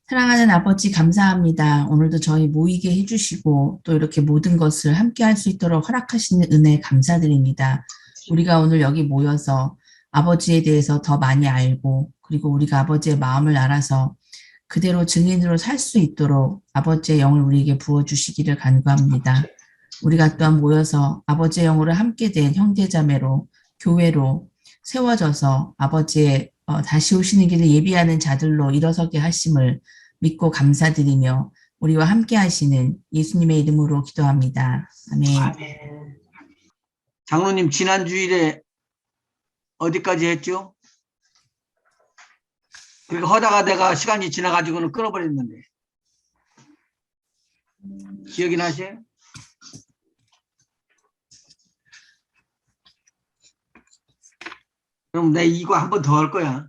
사랑하는 아버지, 감사합니다. 오늘도 저희 모이게 해주시고 또 이렇게 모든 것을 함께 할 수 있도록 허락하시는 은혜 감사드립니다. 우리가 오늘 여기 모여서 아버지에 대해서 더 많이 알고 그리고 우리가 아버지의 마음을 알아서 그대로 증인으로 살 수 있도록 아버지의 영을 우리에게 부어주시기를 간구합니다. 우리가 또한 모여서 아버지의 영으로 함께 된 형제자매로 교회로 세워져서 아버지의 다시 오시는 길을 예비하는 자들로 일어서게 하심을 믿고 감사드리며 우리와 함께 하시는 예수님의 이름으로 기도합니다. 아멘. 아멘. 장로님 지난 주일에 어디까지 했죠? 그러니까 하다가 내가 시간이 지나가지고는 끊어버렸는데 기억이 나세요? 그럼 내가 이거 한 번 더 할 거야.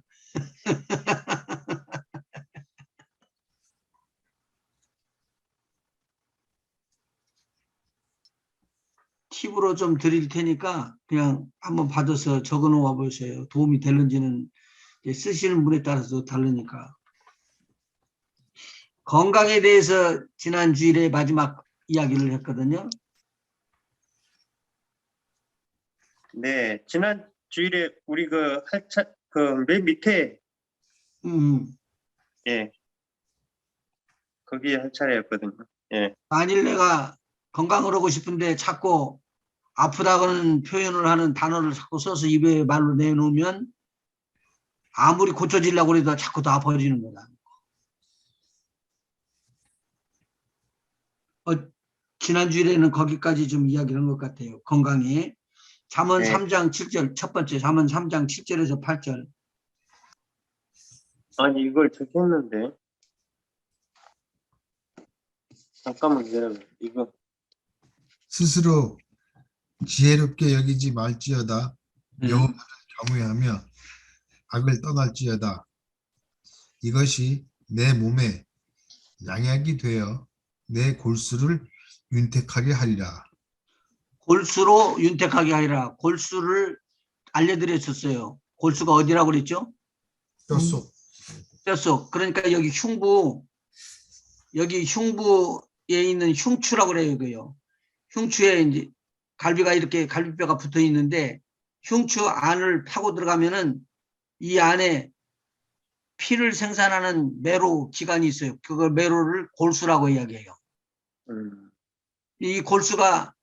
팁으로 좀 드릴 테니까 그냥 한번 받아서 적어 놓아 보세요. 도움이 될는지는 쓰시는 분에 따라서 다르니까. 건강에 대해서 지난 주일에 마지막 이야기를 했거든요. 네, 지난 주일에 우리 맨 밑에 예, 거기에 할 차례였거든요. 예. 만일 내가 건강을 하고 싶은데 자꾸 아프다고는 표현을 하는 단어를 자꾸 써서 입에 말로 내놓으면 아무리 고쳐지려고 해도 자꾸 더 아파지는 거다. 지난 주일에는 거기까지 좀 이야기를 한 것 같아요. 건강에. 잠언 네. 3장 7절 첫 번째 잠언 3장 7절에서 8절. 아니 이걸 적혔는데 잠깐만 기다려요. 이거 스스로 지혜롭게 여기지 말지어다. 여호와를 경외하며 악을 떠날지어다. 이것이 내 몸에 양약이 되어 내 골수를 윤택하게 하리라. 골수로 윤택하게 하리라. 골수를 알려드렸었어요. 골수가 어디라고 그랬죠? 뼛속. 뼛속. 그러니까 여기 흉부에 있는 흉추라고 그래요. 이거요. 흉추에 이제 갈비가 이렇게 갈비뼈가 붙어 있는데 흉추 안을 파고 들어가면은 이 안에 피를 생산하는 매로 기관이 있어요. 그걸 매로를 골수라고 이야기해요. 이 골수가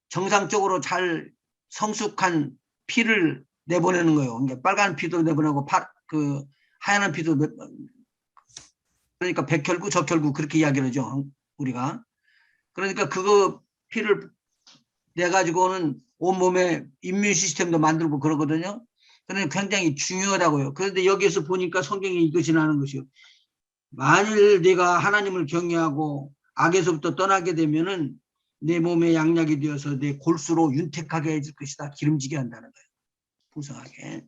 정상적으로 잘 성숙한 피를 내보내는 거예요. 그러니까 빨간 피도 내보내고 하얀 피도 그러니까 백혈구, 적혈구 그렇게 이야기를 하죠. 우리가. 그러니까 그거 피를 내 가지고는 온몸에 임뮤 시스템도 만들고 그러거든요. 그러니까 굉장히 중요하다고요. 그런데 여기에서 보니까 성경이 이것이 나는 것이요. 만일 내가 하나님을 경외하고 악에서부터 떠나게 되면은 내 몸에 양약이 되어서 내 골수로 윤택하게 해줄 것이다. 기름지게 한다는 거예요. 풍성하게.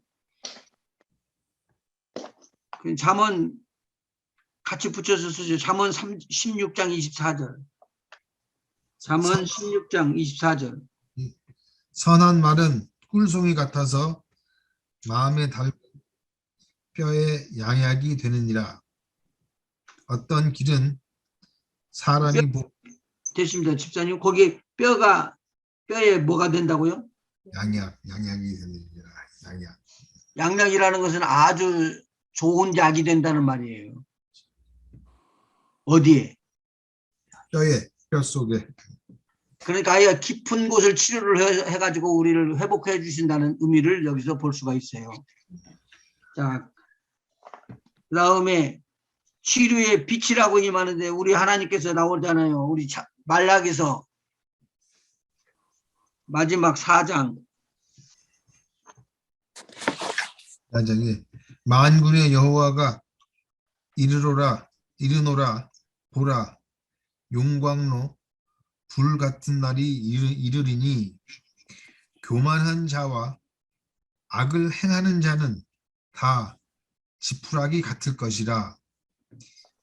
잠언 같이 붙여서 쓰죠. 잠언 16장 24절. 잠언 16장 24절. 선한 말은 꿀송이 같아서 마음에 닿은 뼈에 양약이 되느니라. 어떤 길은 사람이 됐습니다. 집사님. 거기 뼈에 뭐가 된다고요? 양약이 되느니라. 양약. 양약이라는 것은 아주 좋은 약이 된다는 말이에요. 어디에? 뼈 속에. 그러니까 아예 깊은 곳을 치료를 해가지고 우리를 회복해 주신다는 의미를 여기서 볼 수가 있어요. 자, 그 다음에 치료의 빛이라고 임하는데 우리 하나님께서 나오잖아요. 우리 말락에서 마지막 4장. 4장에 만군의 여호와가 이르노라 보라 용광로 불 같은 날이 이르리니 교만한 자와 악을 행하는 자는 다 지푸라기 같을 것이라.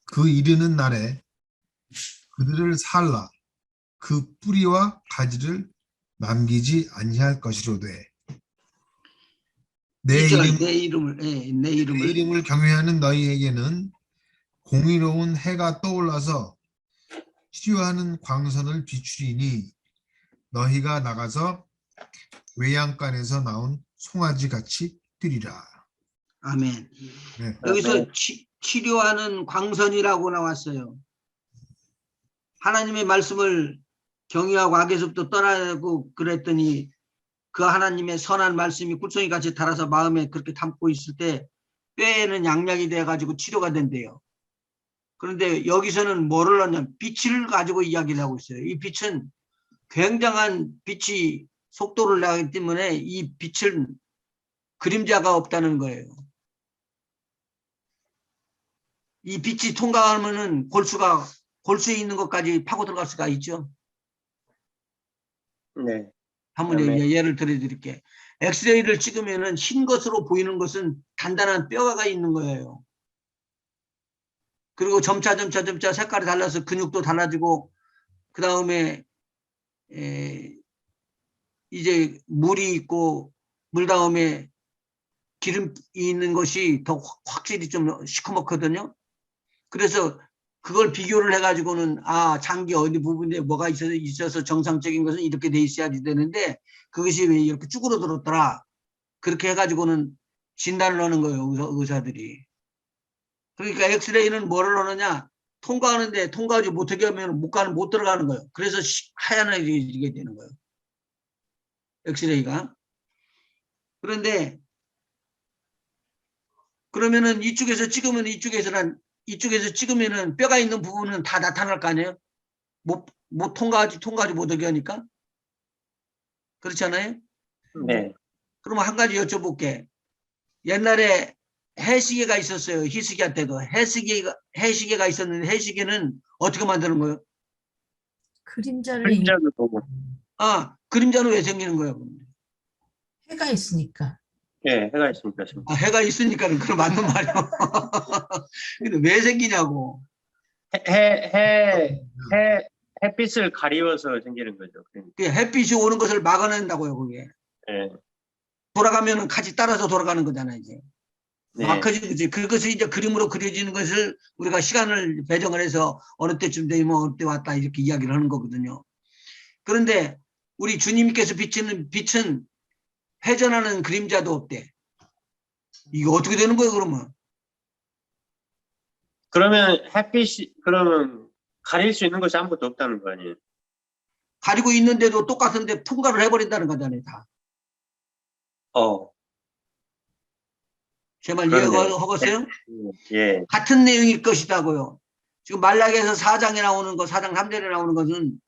그 이르는 날에 그들을 살라 그 뿌리와 가지를 남기지 아니할 것이로되. 내 내 이름을 이름을 경외하는 너희에게는 공의로운 해가 떠올라서 치료하는 광선을 비추리니 너희가 나가서 외양간에서 나온 송아지 같이 뛰리라. 아멘. 네. 여기서 치료하는 광선이라고 나왔어요. 하나님의 말씀을 경외하고 악에서부터 떠나고 그랬더니 그 하나님의 선한 말씀이 꿀송이 같이 달아서 마음에 그렇게 담고 있을 때 뼈에는 양약이 돼가지고 치료가 된대요. 그런데 여기서는 뭐를 하냐면 빛을 가지고 이야기를 하고 있어요. 이 빛은 굉장한 빛이 속도를 내기 때문에 이 빛은 그림자가 없다는 거예요. 이 빛이 통과하면은 골수에 있는 것까지 파고 들어갈 수가 있죠. 네. 한번 네. 예를 들어드릴게요. 엑스레이를 찍으면은 흰 것으로 보이는 것은 단단한 뼈가 있는 거예요. 그리고 점차 색깔이 달라서 근육도 달라지고 그 다음에 이제 물이 있고 물 다음에 기름이 있는 것이 더 확실히 좀 시커멓거든요. 그래서 그걸 비교를 해가지고는 장기 어디 부분에 뭐가 있어서 정상적인 것은 이렇게 돼 있어야지 되는데 그것이 왜 이렇게 쭈그러들었더라. 그렇게 해가지고는 진단을 하는 거예요. 의사들이. 그러니까 엑스레이는 뭐를 하느냐. 통과하는데 통과하지 못하게 하면 못 들어가는 거예요. 그래서 하얀게 되는 거예요. 엑스레이가. 그런데 그러면은 이쪽에서 찍으면은 뼈가 있는 부분은 다 나타날 거 아니에요? 못 통과하지 못하게 하니까. 그렇잖아요? 네. 그러면 한 가지 여쭤볼게. 옛날에 해시계가 있었어요. 희스기한테도. 해시계가 있었는데 해시계는 어떻게 만드는 거예요? 그림자를 그림자도 보고. 그림자는 왜 생기는 거예요? 해가 있으니까. 예, 해가 있으니까. 해가 있으니까는 그럼 맞는 말이에요. 근데 왜 생기냐고. 햇빛을 가리워서 생기는 거죠. 그게 햇빛이 오는 것을 막아낸다고요, 그게. 예. 돌아가면은 같이 따라서 돌아가는 거잖아요, 이제. 네. 막혀지지. 그것이 이제 그림으로 그려지는 것을 우리가 시간을 배정을 해서 어느 때쯤 되면 어느 때 왔다 이렇게 이야기를 하는 거거든요. 그런데 우리 주님께서 비치는 빛은 회전하는 그림자도 없대. 이거 어떻게 되는 거예요, 그러면? 그러면 그러면 가릴 수 있는 것이 아무것도 없다는 거 아니에요? 가리고 있는데도 똑같은데 통과를 해버린다는 거잖아요, 다. 제 말 이해하겠어요? 예. 같은 내용일 것이다고요. 지금 말라기에서 4장에 나오는 거, 4장 3절에 나오는 것은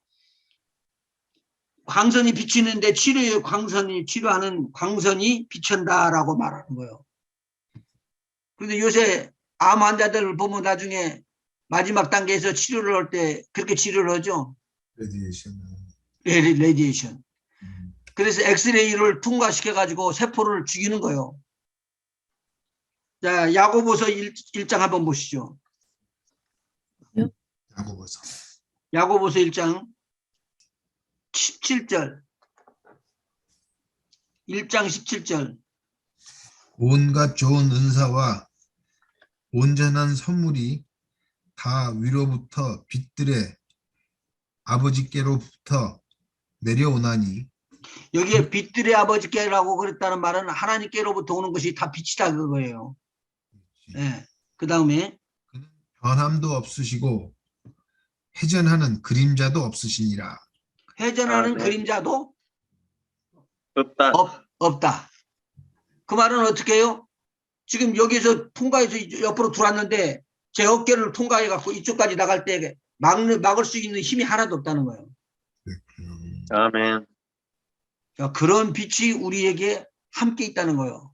광선이 비치는데 치료하는 광선이 비춘다라고 말하는 거예요. 그런데 요새 암 환자들을 보면 나중에 마지막 단계에서 치료를 할 때 그렇게 치료를 하죠. 레디에이션. 그래서 엑스레이를 통과시켜가지고 세포를 죽이는 거예요. 자, 야고보서 1장 한번 보시죠. 야고보서 1장 17절. 1장 17절. 온갖 좋은 은사와 온전한 선물이 다 위로부터 빛들의 아버지께로부터 내려오나니. 여기에 빛들의 아버지께라고 그랬다는 말은 하나님께로부터 오는 것이 다 빛이다 그거예요. 네. 그 다음에 변함도 없으시고 회전하는 그림자도 없으시니라. 회전하는 네. 그림자도 없다. 없다. 그 말은 어떻게 해요? 지금 여기서 통과해서 옆으로 들어왔는데 제 어깨를 통과해갖고 이쪽까지 나갈 때 막을 수 있는 힘이 하나도 없다는 거예요. 아멘. 자, 그런 빛이 우리에게 함께 있다는 거예요.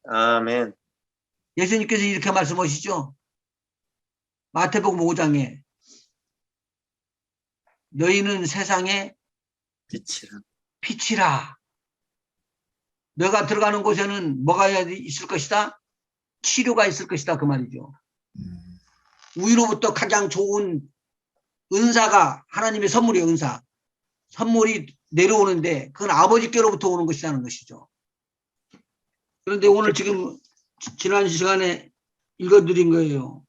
아멘. 예수님께서 이렇게 말씀하시죠. 마태복음 5장에 너희는 세상의 빛이라. 너가 들어가는 곳에는 뭐가 있을 것이다? 치료가 있을 것이다 그 말이죠. 위로부터 가장 좋은 은사가 하나님의 선물이에요. 은사. 선물이 내려오는데 그건 아버지께로부터 오는 것이라는 것이죠. 그런데 오늘 지금 지난 시간에 읽어드린 거예요.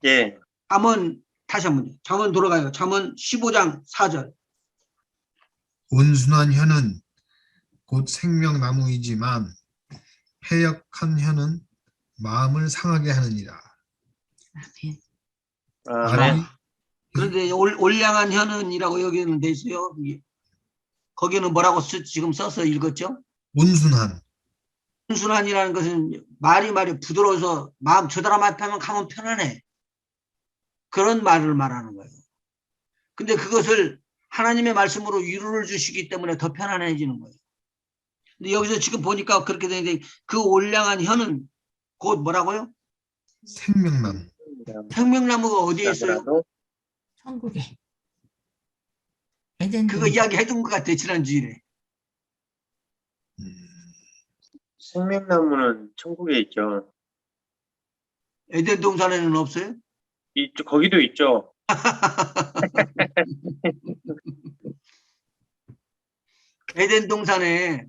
예. 잠언 다시 한번 잠언 돌아가요. 잠언 15장 4절. 온순한 혀는 곧 생명나무이지만 패역한 혀는 마음을 상하게 하느니라. 아멘. 아멘. 말이 그런데 올량한 혀는이라고 여기는 돼 있어요. 거기는 뭐라고 지금 써서 읽었죠? 온순한. 순순한이라는 것은 말이 부드러워서 마음 저 사람한테만 가면 편안해. 그런 말을 말하는 거예요. 근데 그것을 하나님의 말씀으로 위로를 주시기 때문에 더 편안해지는 거예요. 근데 여기서 지금 보니까 그렇게 되는데 그 올량한 혀는 곧 뭐라고요? 생명나무. 생명나무가 어디에 있어요? 천국에. 에덴 그거 동산. 이야기 해준 것 같아 지난주일에. 생명나무는 천국에 있죠. 에덴 동산에는 없어요? 이쪽 거기도 있죠. 에덴 동산에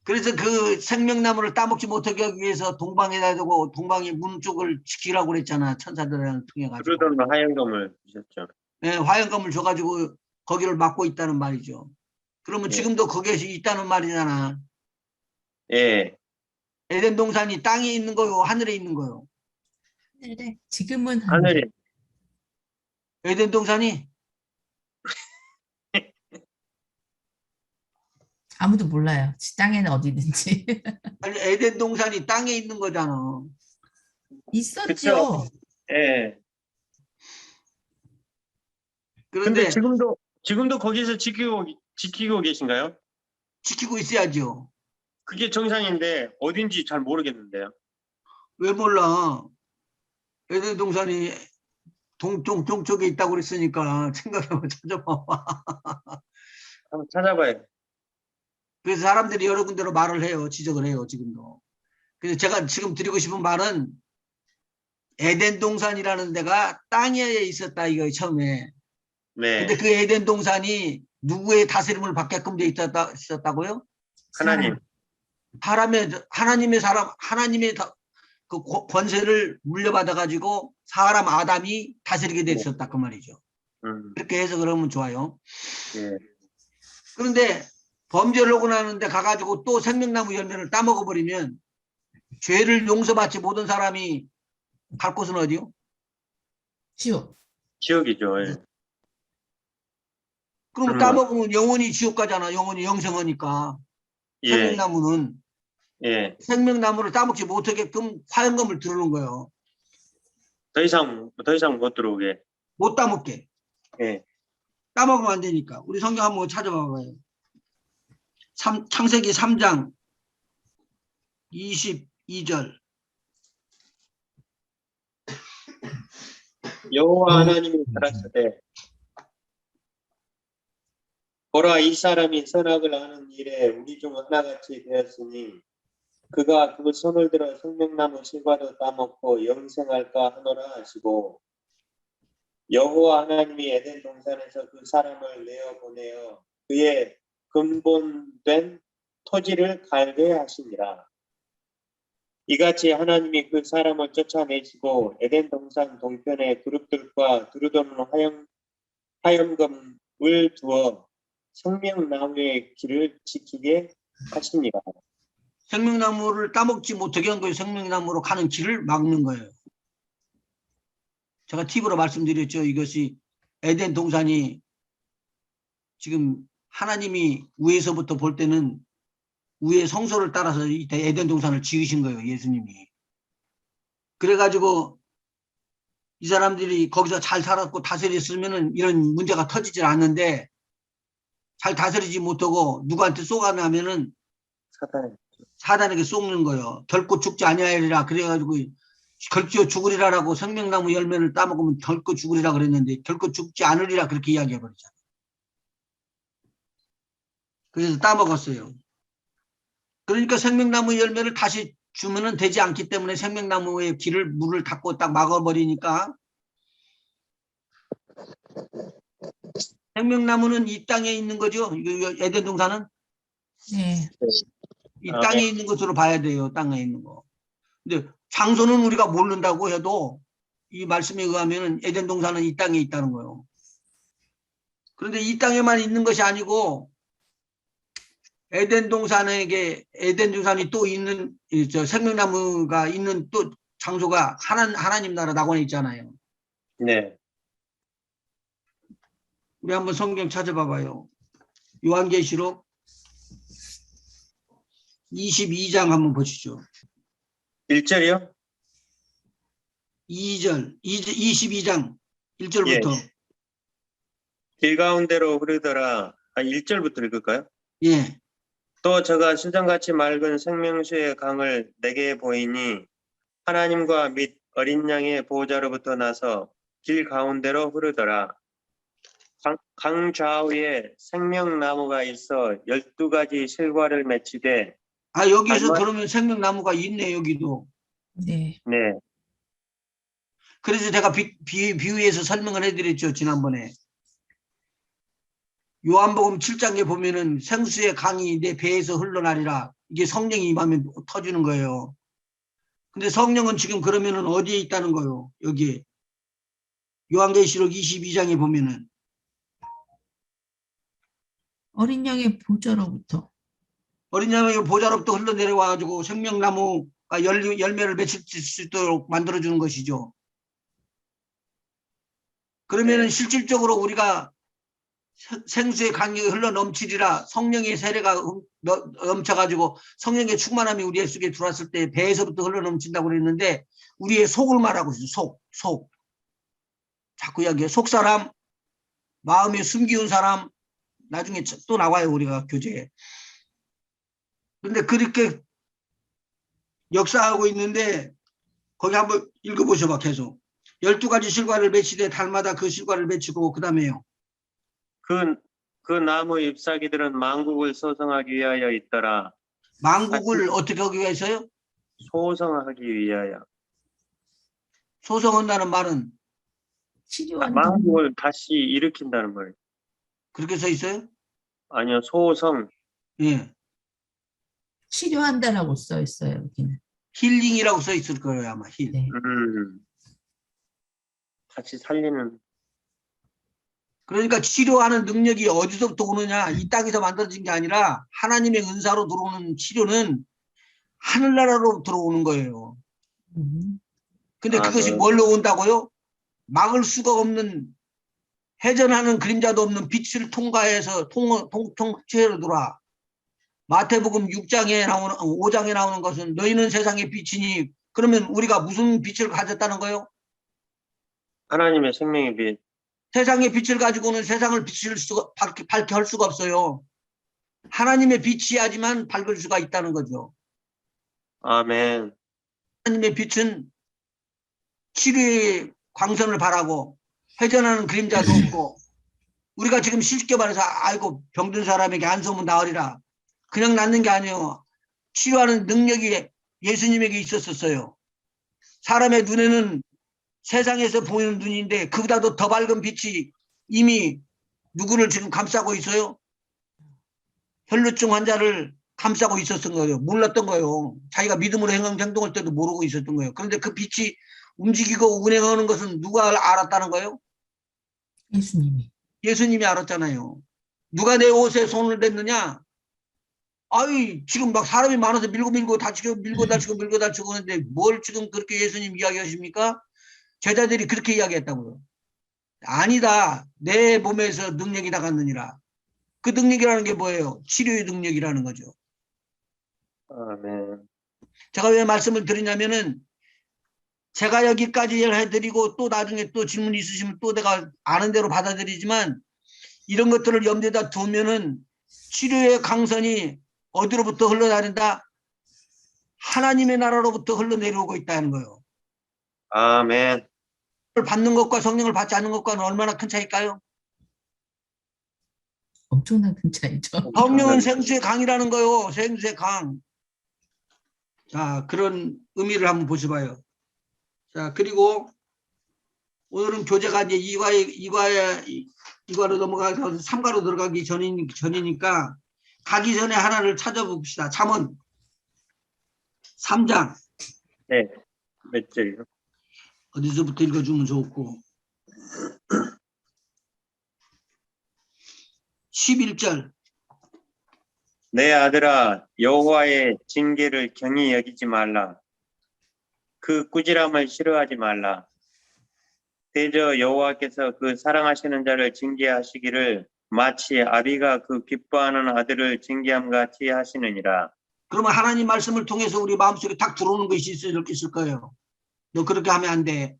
그래서 그 생명나무를 따먹지 못하게 하기 위해서 동방에다 두고 동방의 문 쪽을 지키라고 그랬잖아. 천사들을 통해 가지고. 두루도는 하얀검을 주셨죠. 네, 화염검을 줘가지고 거기를 막고 있다는 말이죠. 그러면 예. 지금도 거기에 있다는 말이잖아. 예. 에덴 동산이 땅에 있는 거요, 하늘에 있는 거요. 하늘에. 지금은 하늘에. 하늘에. 에덴 동산이 아무도 몰라요. 땅에는 어디 있는지. 아니 에덴 동산이 땅에 있는 거잖아. 있었죠. 예. 근데 그런데 지금도 거기서 지키고 계신가요? 지키고 있어야죠. 그게 정상인데 어딘지 잘 모르겠는데요. 왜 몰라? 에덴 동산이 동쪽에 있다고 그랬으니까 생각해봐, 찾아봐. 한번 찾아봐요. 그래서 사람들이 여러 군데로 말을 해요. 지적을 해요. 지금도. 그래서 제가 지금 드리고 싶은 말은 에덴 동산이라는 데가 땅에 있었다 이거예요. 처음에. 네. 근데 그 에덴 동산이 누구의 다스림을 받게끔 돼 있었다고요? 하나님. 하나님의 그 권세를 물려받아 가지고 사람 아담이 다스리게 돼 있었다 그 말이죠. 그렇게 해서 그러면 좋아요. 예. 그런데 범죄를 하고 나는데 가가지고 또 생명나무 열매를 따먹어 버리면 죄를 용서받지 못한 사람이 갈 곳은 어디요? 지옥. 지옥이죠. 예. 그러면 따먹으면 영원히 지옥 가잖아. 영원히 영생하니까. 예. 생명나무는 예. 생명나무를 따먹지 못하게끔 화염검을 두르는 거예요. 더 이상 못 들어오게. 못 따먹게. 예. 따먹으면 안 되니까. 우리 성경 한번 찾아봐봐요. 창세기 3장 22절. 여호와 하나님이 가라사대 보라 이 사람이 선악을 하는 일에 우리 중 하나같이 되었으니 그가 그 손을 들어 생명나무 실과도 따먹고 영생할까 하노라 하시고 여호와 하나님이 에덴 동산에서 그 사람을 내어 보내어 그의 근본된 토지를 갈게 하시니라. 이같이 하나님이 그 사람을 쫓아내시고 에덴 동산 동편에 그룹들과 두루도는 화염검을 두어 생명나무의 길을 지키게 하시니라. 생명나무를 따먹지 못하게 한 거예요. 생명나무로 가는 길을 막는 거예요. 제가 팁으로 말씀드렸죠. 이것이 에덴 동산이 지금 하나님이 위에서부터 볼 때는 위의 성소를 따라서 에덴 동산을 지으신 거예요. 예수님이. 그래가지고 이 사람들이 거기서 잘 살았고 다스렸으면은 이런 문제가 터지질 않는데 잘 다스리지 못하고 누구한테 쏘가나면은 사단에게 쏘는 거예요. 결코 죽지 아니하리라. 그래가지고 결코 죽으리라라고 생명나무 열매를 따먹으면 결코 죽으리라 그랬는데 결코 죽지 않으리라 그렇게 이야기해버리잖아요. 그래서 따먹었어요. 그러니까 생명나무 열매를 다시 주면은 되지 않기 때문에 생명나무의 길을 물을 닫고 딱 막아버리니까 생명나무는 이 땅에 있는 거죠. 에덴 동산은 네. 이 땅에 있는 것으로 봐야 돼요. 땅에 있는 거. 근데 장소는 우리가 모른다고 해도 이 말씀에 의하면은 에덴 동산은 이 땅에 있다는 거예요. 그런데 이 땅에만 있는 것이 아니고 에덴 동산이 또 있는 저 생명나무가 있는 또 장소가 하나님 나라 낙원에 있잖아요. 네. 우리 한번 성경 찾아봐봐요. 요한계시록 22장 한번 보시죠. 1절이요? 22장 예. 1절부터. 길 가운데로 흐르더라. 1절부터 읽을까요? 예. 또 저가 수정같이 맑은 생명수의 강을 내게 보이니 하나님과 및 어린 양의 보호자로부터 나서 길 가운데로 흐르더라. 강 좌우에 생명나무가 있어 12가지 실과를 맺히되 여기서 알마- 그러면 생명나무가 있네, 여기도. 네. 네. 그래서 제가 비유해서 설명을 해드렸죠, 지난번에. 요한복음 7장에 보면은 생수의 강이 내 배에서 흘러나리라. 이게 성령이 임하면 터지는 거예요. 근데 성령은 지금 그러면은 어디에 있다는 거예요? 여기에. 요한계시록 22장에 보면은. 어린 양의 보좌로부터. 어린 양의 보좌로부터 흘러내려와가지고 생명나무가 열매를 맺힐 수 있도록 만들어주는 것이죠. 그러면은 네. 실질적으로 우리가 생수의 강이 흘러 넘치리라 성령의 세례가 넘쳐가지고 성령의 충만함이 우리 속에 들어왔을 때 배에서부터 흘러 넘친다고 그랬는데 우리의 속을 말하고 있어요. 속. 자꾸 이야기해요. 속 사람, 마음에 숨기운 사람, 나중에 또 나와요. 우리가 교재에. 그런데 그렇게 역사하고 있는데 거기 한번 읽어보셔봐. 계속. 12가지 실과를 맺히되 달마다 그 실과를 맺히고 그 다음에요. 그 나무 잎사귀들은 만국을 소성하기 위하여 있더라. 만국을 어떻게 하기 위해서요? 소성하기 위하여. 소성한다는 말은 치료한다. 만국을 다시 일으킨다는 말. 그렇게 써 있어요? 아니요, 소성. 예. 치료한다라고 써 있어요, 여기는. 힐링이라고 써 있을 거예요, 아마. 힐. 네. 다시 살리는. 그러니까 치료하는 능력이 어디서부터 오느냐? 이 땅에서 만들어진 게 아니라 하나님의 은사로 들어오는 치료는 하늘나라로 들어오는 거예요. 근데 그것이 네. 뭘로 온다고요? 막을 수가 없는 회전하는 그림자도 없는 빛을 통과해서 통째로 들어와. 마태복음 6장에 나오는 5장에 나오는 것은 너희는 세상의 빛이니 그러면 우리가 무슨 빛을 가졌다는 거예요? 하나님의 생명의 빛. 세상의 빛을 가지고는 세상을 밝게 할 수가 없어요. 하나님의 빛이야지만 밝을 수가 있다는 거죠. 아멘. 하나님의 빛은 치료의 광선을 바라고 회전하는 그림자도 없고 우리가 지금 쉽게 말해서 아이고 병든 사람에게 안수하면 나으리라. 그냥 낫는 게 아니에요. 치료하는 능력이 예수님에게 있었어요. 사람의 눈에는 세상에서 보이는 눈인데 그보다도 더 밝은 빛이 이미 누구를 지금 감싸고 있어요? 혈루증 환자를 감싸고 있었던 거예요. 몰랐던 거예요. 자기가 믿음으로 행동할 때도 모르고 있었던 거예요. 그런데 그 빛이 움직이고 운행하는 것은 누가 알았다는 거예요? 예수님이. 예수님이 알았잖아요. 누가 내 옷에 손을 댔느냐? 아이 지금 막 사람이 많아서 밀고 다치고 밀고 다치고 하는데 뭘 지금 그렇게 예수님 이야기하십니까? 제자들이 그렇게 이야기했다고요. 아니다. 내 몸에서 능력이 나갔느니라. 그 능력이라는 게 뭐예요? 치료의 능력이라는 거죠. 아멘. 제가 왜 말씀을 드리냐면은 제가 여기까지 해드리고 또 나중에 또 질문 있으시면 또 내가 아는 대로 받아들이지만 이런 것들을 염두에다 두면은 치료의 강선이 어디로부터 흘러다닌다? 하나님의 나라로부터 흘러내려오고 있다는 거예요. 아멘. 받는 것과 성령을 받지 않는 것과는 얼마나 큰 차이일까요? 엄청난 큰 차이죠. 성령은 생수의 강이라는 거요. 생수의 강. 자, 그런 의미를 한번 보셔봐요. 자, 그리고 오늘은 교재가 이제 2과로 넘어가서 3과로 들어가기 전이니까 가기 전에 하나를 찾아봅시다. 잠언 3장. 네. 몇 절이요? 어디서부터 읽어주면 좋고. 11절. 내 아들아 여호와의 징계를 경히 여기지 말라. 그 꾸지람을 싫어하지 말라. 대저 여호와께서 그 사랑하시는 자를 징계하시기를 마치 아비가 그 기뻐하는 아들을 징계함 같이 하시느니라. 그러면 하나님 말씀을 통해서 우리 마음속에 딱 들어오는 것이 있을 거예요. 너 그렇게 하면 안 돼.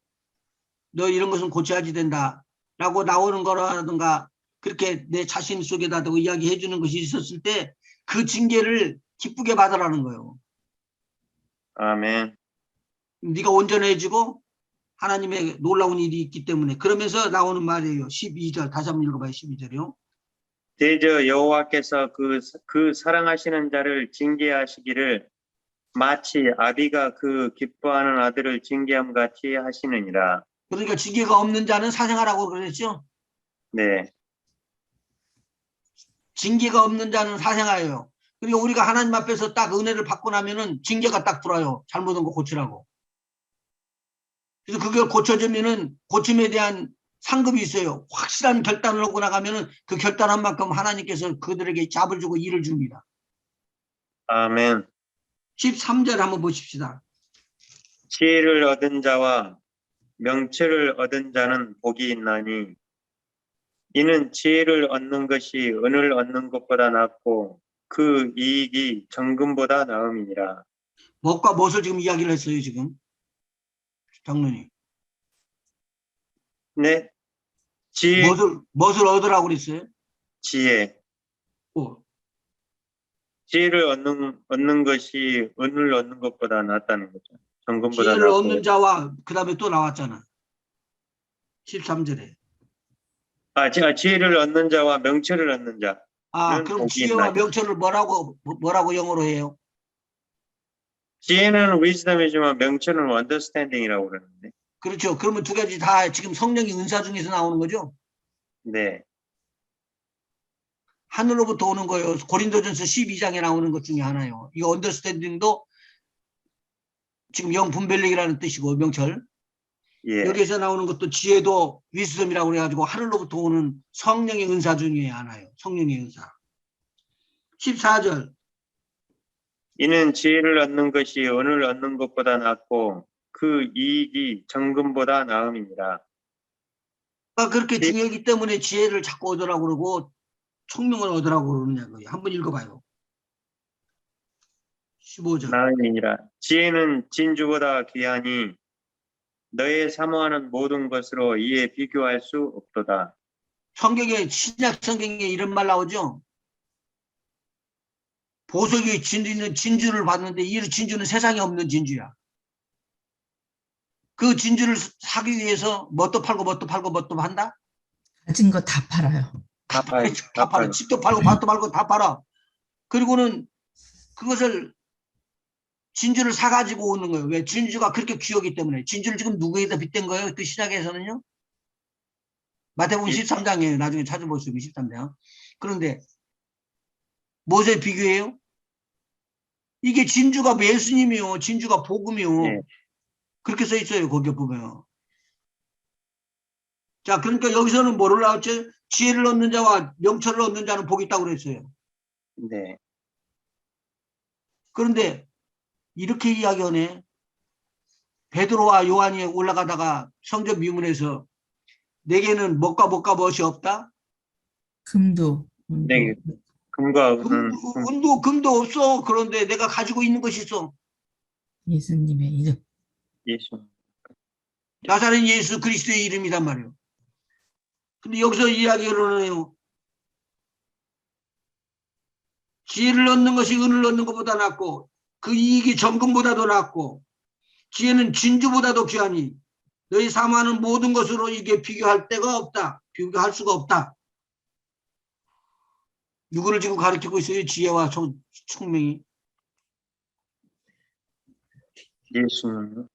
너 이런 것은 고쳐야지 된다. 라고 나오는 거라든가 그렇게 내 자신 속에다 두고 이야기해 주는 것이 있었을 때 그 징계를 기쁘게 받으라는 거예요. 아멘. 네가 온전해지고 하나님의 놀라운 일이 있기 때문에. 그러면서 나오는 말이에요. 12절 다시 한번 읽어봐요. 12절이요. 대저 여호와께서 그 사랑하시는 자를 징계하시기를 마치 아비가 그 기뻐하는 아들을 징계함 같이 하시느니라. 그러니까 징계가 없는 자는 사생하라고 그랬죠. 네. 징계가 없는 자는 사생하예요. 그러니까 우리가 하나님 앞에서 딱 은혜를 받고 나면은 징계가 딱 들어요. 잘못한 거 고치라고. 그래서 그걸 고쳐주면은 고침에 대한 상급이 있어요. 확실한 결단을 하고 나가면은 그 결단한 만큼 하나님께서 그들에게 잡을 주고 일을 줍니다. 아멘. 13절 한번 보십시다. 지혜를 얻은 자와 명철을 얻은 자는 복이 있나니 이는 지혜를 얻는 것이 은을 얻는 것보다 낫고 그 이익이 정금보다 나음이니라. 무엇과 무엇을 지금 이야기를 했어요, 지금? 장로님. 네. 지혜, 무엇을 얻으라고 그랬어요? 지혜. 지혜를 얻는 것이 은을 얻는 것보다 낫다는 거죠. 정금보다 지혜를 낫고. 얻는 자와 그 다음에 또 나왔잖아. 13절에. 지혜를 얻는 자와 명철을 얻는 자. 그럼 복이 지혜와 있나니. 명철을 뭐라고 영어로 해요? 지혜는 wisdom이지만 명철은 understanding이라고 그러는데. 그렇죠. 그러면 두 가지 다 지금 성령의 은사 중에서 나오는 거죠? 네. 하늘로부터 오는 거예요. 고린도전서 12장에 나오는 것 중에 하나요. 이 언더스탠딩도 지금 영분별력이라는 뜻이고 명철. 예. 여기에서 나오는 것도 지혜도 위스덤이라고 그래가지고 하늘로부터 오는 성령의 은사 중에 하나요. 성령의 은사. 14절. 이는 지혜를 얻는 것이 은을 얻는 것보다 낫고 그 이익이 정금보다 나음이니라. 그렇게 중요하기 때문에 지혜를 자꾸 얻으라고 그러고 총명을 얻으라고 그러느냐고요. 한번 읽어봐요. 15절. 나음이니라. 지혜는 진주보다 귀하니 너의 사모하는 모든 것으로 이에 비교할 수 없도다. 성경에 신약 성경에 이런 말 나오죠. 보석이 있는 진주를 봤는데 이 진주는 세상에 없는 진주야. 그 진주를 사기 위해서 뭣도 팔고 뭣도 팔고 뭣도 한다? 가진 거 다 팔아요. 다 팔아. 집도 팔고 밭도 팔고 다 팔아. 그리고는 그것을 진주를 사가지고 오는 거예요. 왜? 진주가 그렇게 귀하기 때문에. 진주를 지금 누구에다 빗댄 거예요? 그 신약에서는요? 마태복음 13장이에요. 나중에 찾아보시면 13장. 그런데 무엇에 비교해요? 이게 진주가 예수님이요. 진주가 복음이요. 예. 그렇게 써 있어요. 거기 보면. 자, 그러니까 여기서는 뭐를 나왔죠? 지혜를 얻는 자와 명철을 얻는 자는 복이 있다고 그랬어요. 네. 그런데 이렇게 이야기하네. 베드로와 요한이 올라가다가 성전 미문에서 내게는 뭐가 무엇이 없다? 금도, 네. 금과 은은 금도 없어. 그런데 내가 가지고 있는 것이 있어. 예수님의 이름. 예수. 나사렛 예수 그리스도의 이름이란 말이에요. 근데 여기서 이야기를 해요. 지혜를 얻는 것이 은을 얻는 것보다 낫고 그 이익이 정금보다도 낫고 지혜는 진주보다도 귀하니 너희 사모하는 모든 것으로 이게 비교할 데가 없다. 비교할 수가 없다. 누구를 지금 가르치고 있어요? 지혜와 총명이. 예수는.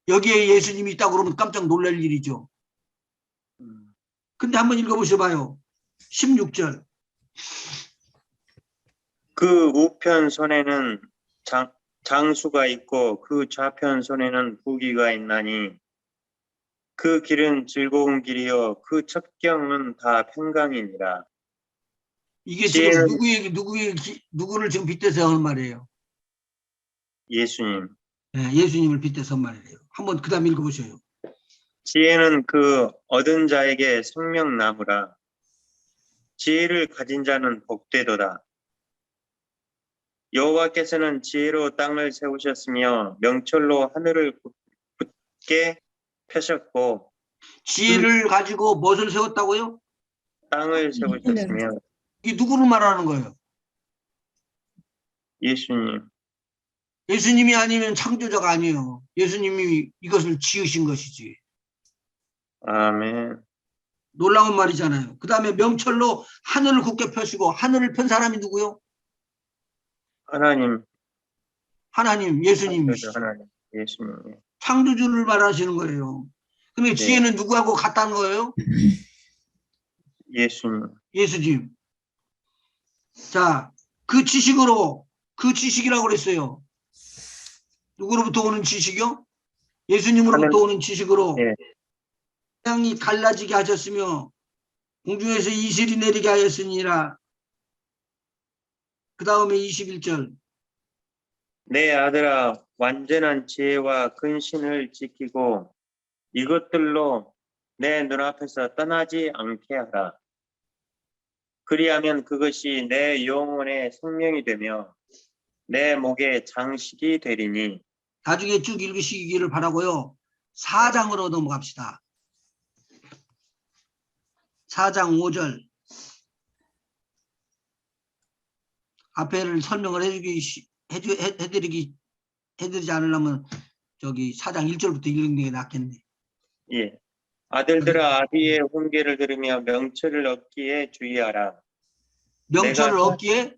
여기에 예수님이 있다고 그러면 깜짝 놀랄 일이죠. 근데 한번 읽어보셔봐요. 16절. 그 우편 손에는 장수가 있고 그 좌편 손에는 부귀가 있나니 그 길은 즐거운 길이요 그 첩경은 다 평강이니라. 이게 지금 지혜는 누구를 지금 빗대서 하는 말이에요. 예수님. 예, 예수님을 빗대서 한 말이에요. 한번 그 다음 읽어보셔요. 지혜는 그 얻은 자에게 생명나무라. 지혜를 가진 자는 복되도다. 여호와께서는 지혜로 땅을 세우셨으며 명철로 하늘을 굳게 펴셨고 지혜를 가지고 무엇을 세웠다고요? 땅을 세우셨으며 이게 누구를 말하는 거예요? 예수님. 예수님이 아니면 창조자가 아니에요. 예수님이 이것을 지으신 것이지. 아멘. 놀라운 말이잖아요. 그 다음에 명철로 하늘을 굳게 펴시고, 하늘을 편 사람이 누구요? 하나님. 하나님, 예수님이시죠. 하나님. 예수님. 창조주를 말하시는 거예요. 근데 네. 지혜는 누구하고 같다는 거예요? 예수님. 예수님. 자, 그 지식이라고 그랬어요. 누구로부터 오는 지식이요? 예수님으로부터 오는 지식으로 네. 태양이 갈라지게 하셨으며 공중에서 이슬이 내리게 하였으니라. 그 다음에 21절. 내 아들아 완전한 지혜와 근신을 지키고 이것들로 내 눈앞에서 떠나지 않게 하라. 그리하면 그것이 내 영혼의 생명이 되며 내 목의 장식이 되리니. 나중에 쭉 읽으시기를 바라고요. 4장으로 넘어갑시다. 4장 5절. 앞에를 설명을 해드리지 않으려면 저기 4장 1절부터 읽는 게 낫겠네. 예. 아들들아 아비의 훈계를 들으며 명철을 얻기에 주의하라. 명철을 내가 얻기에?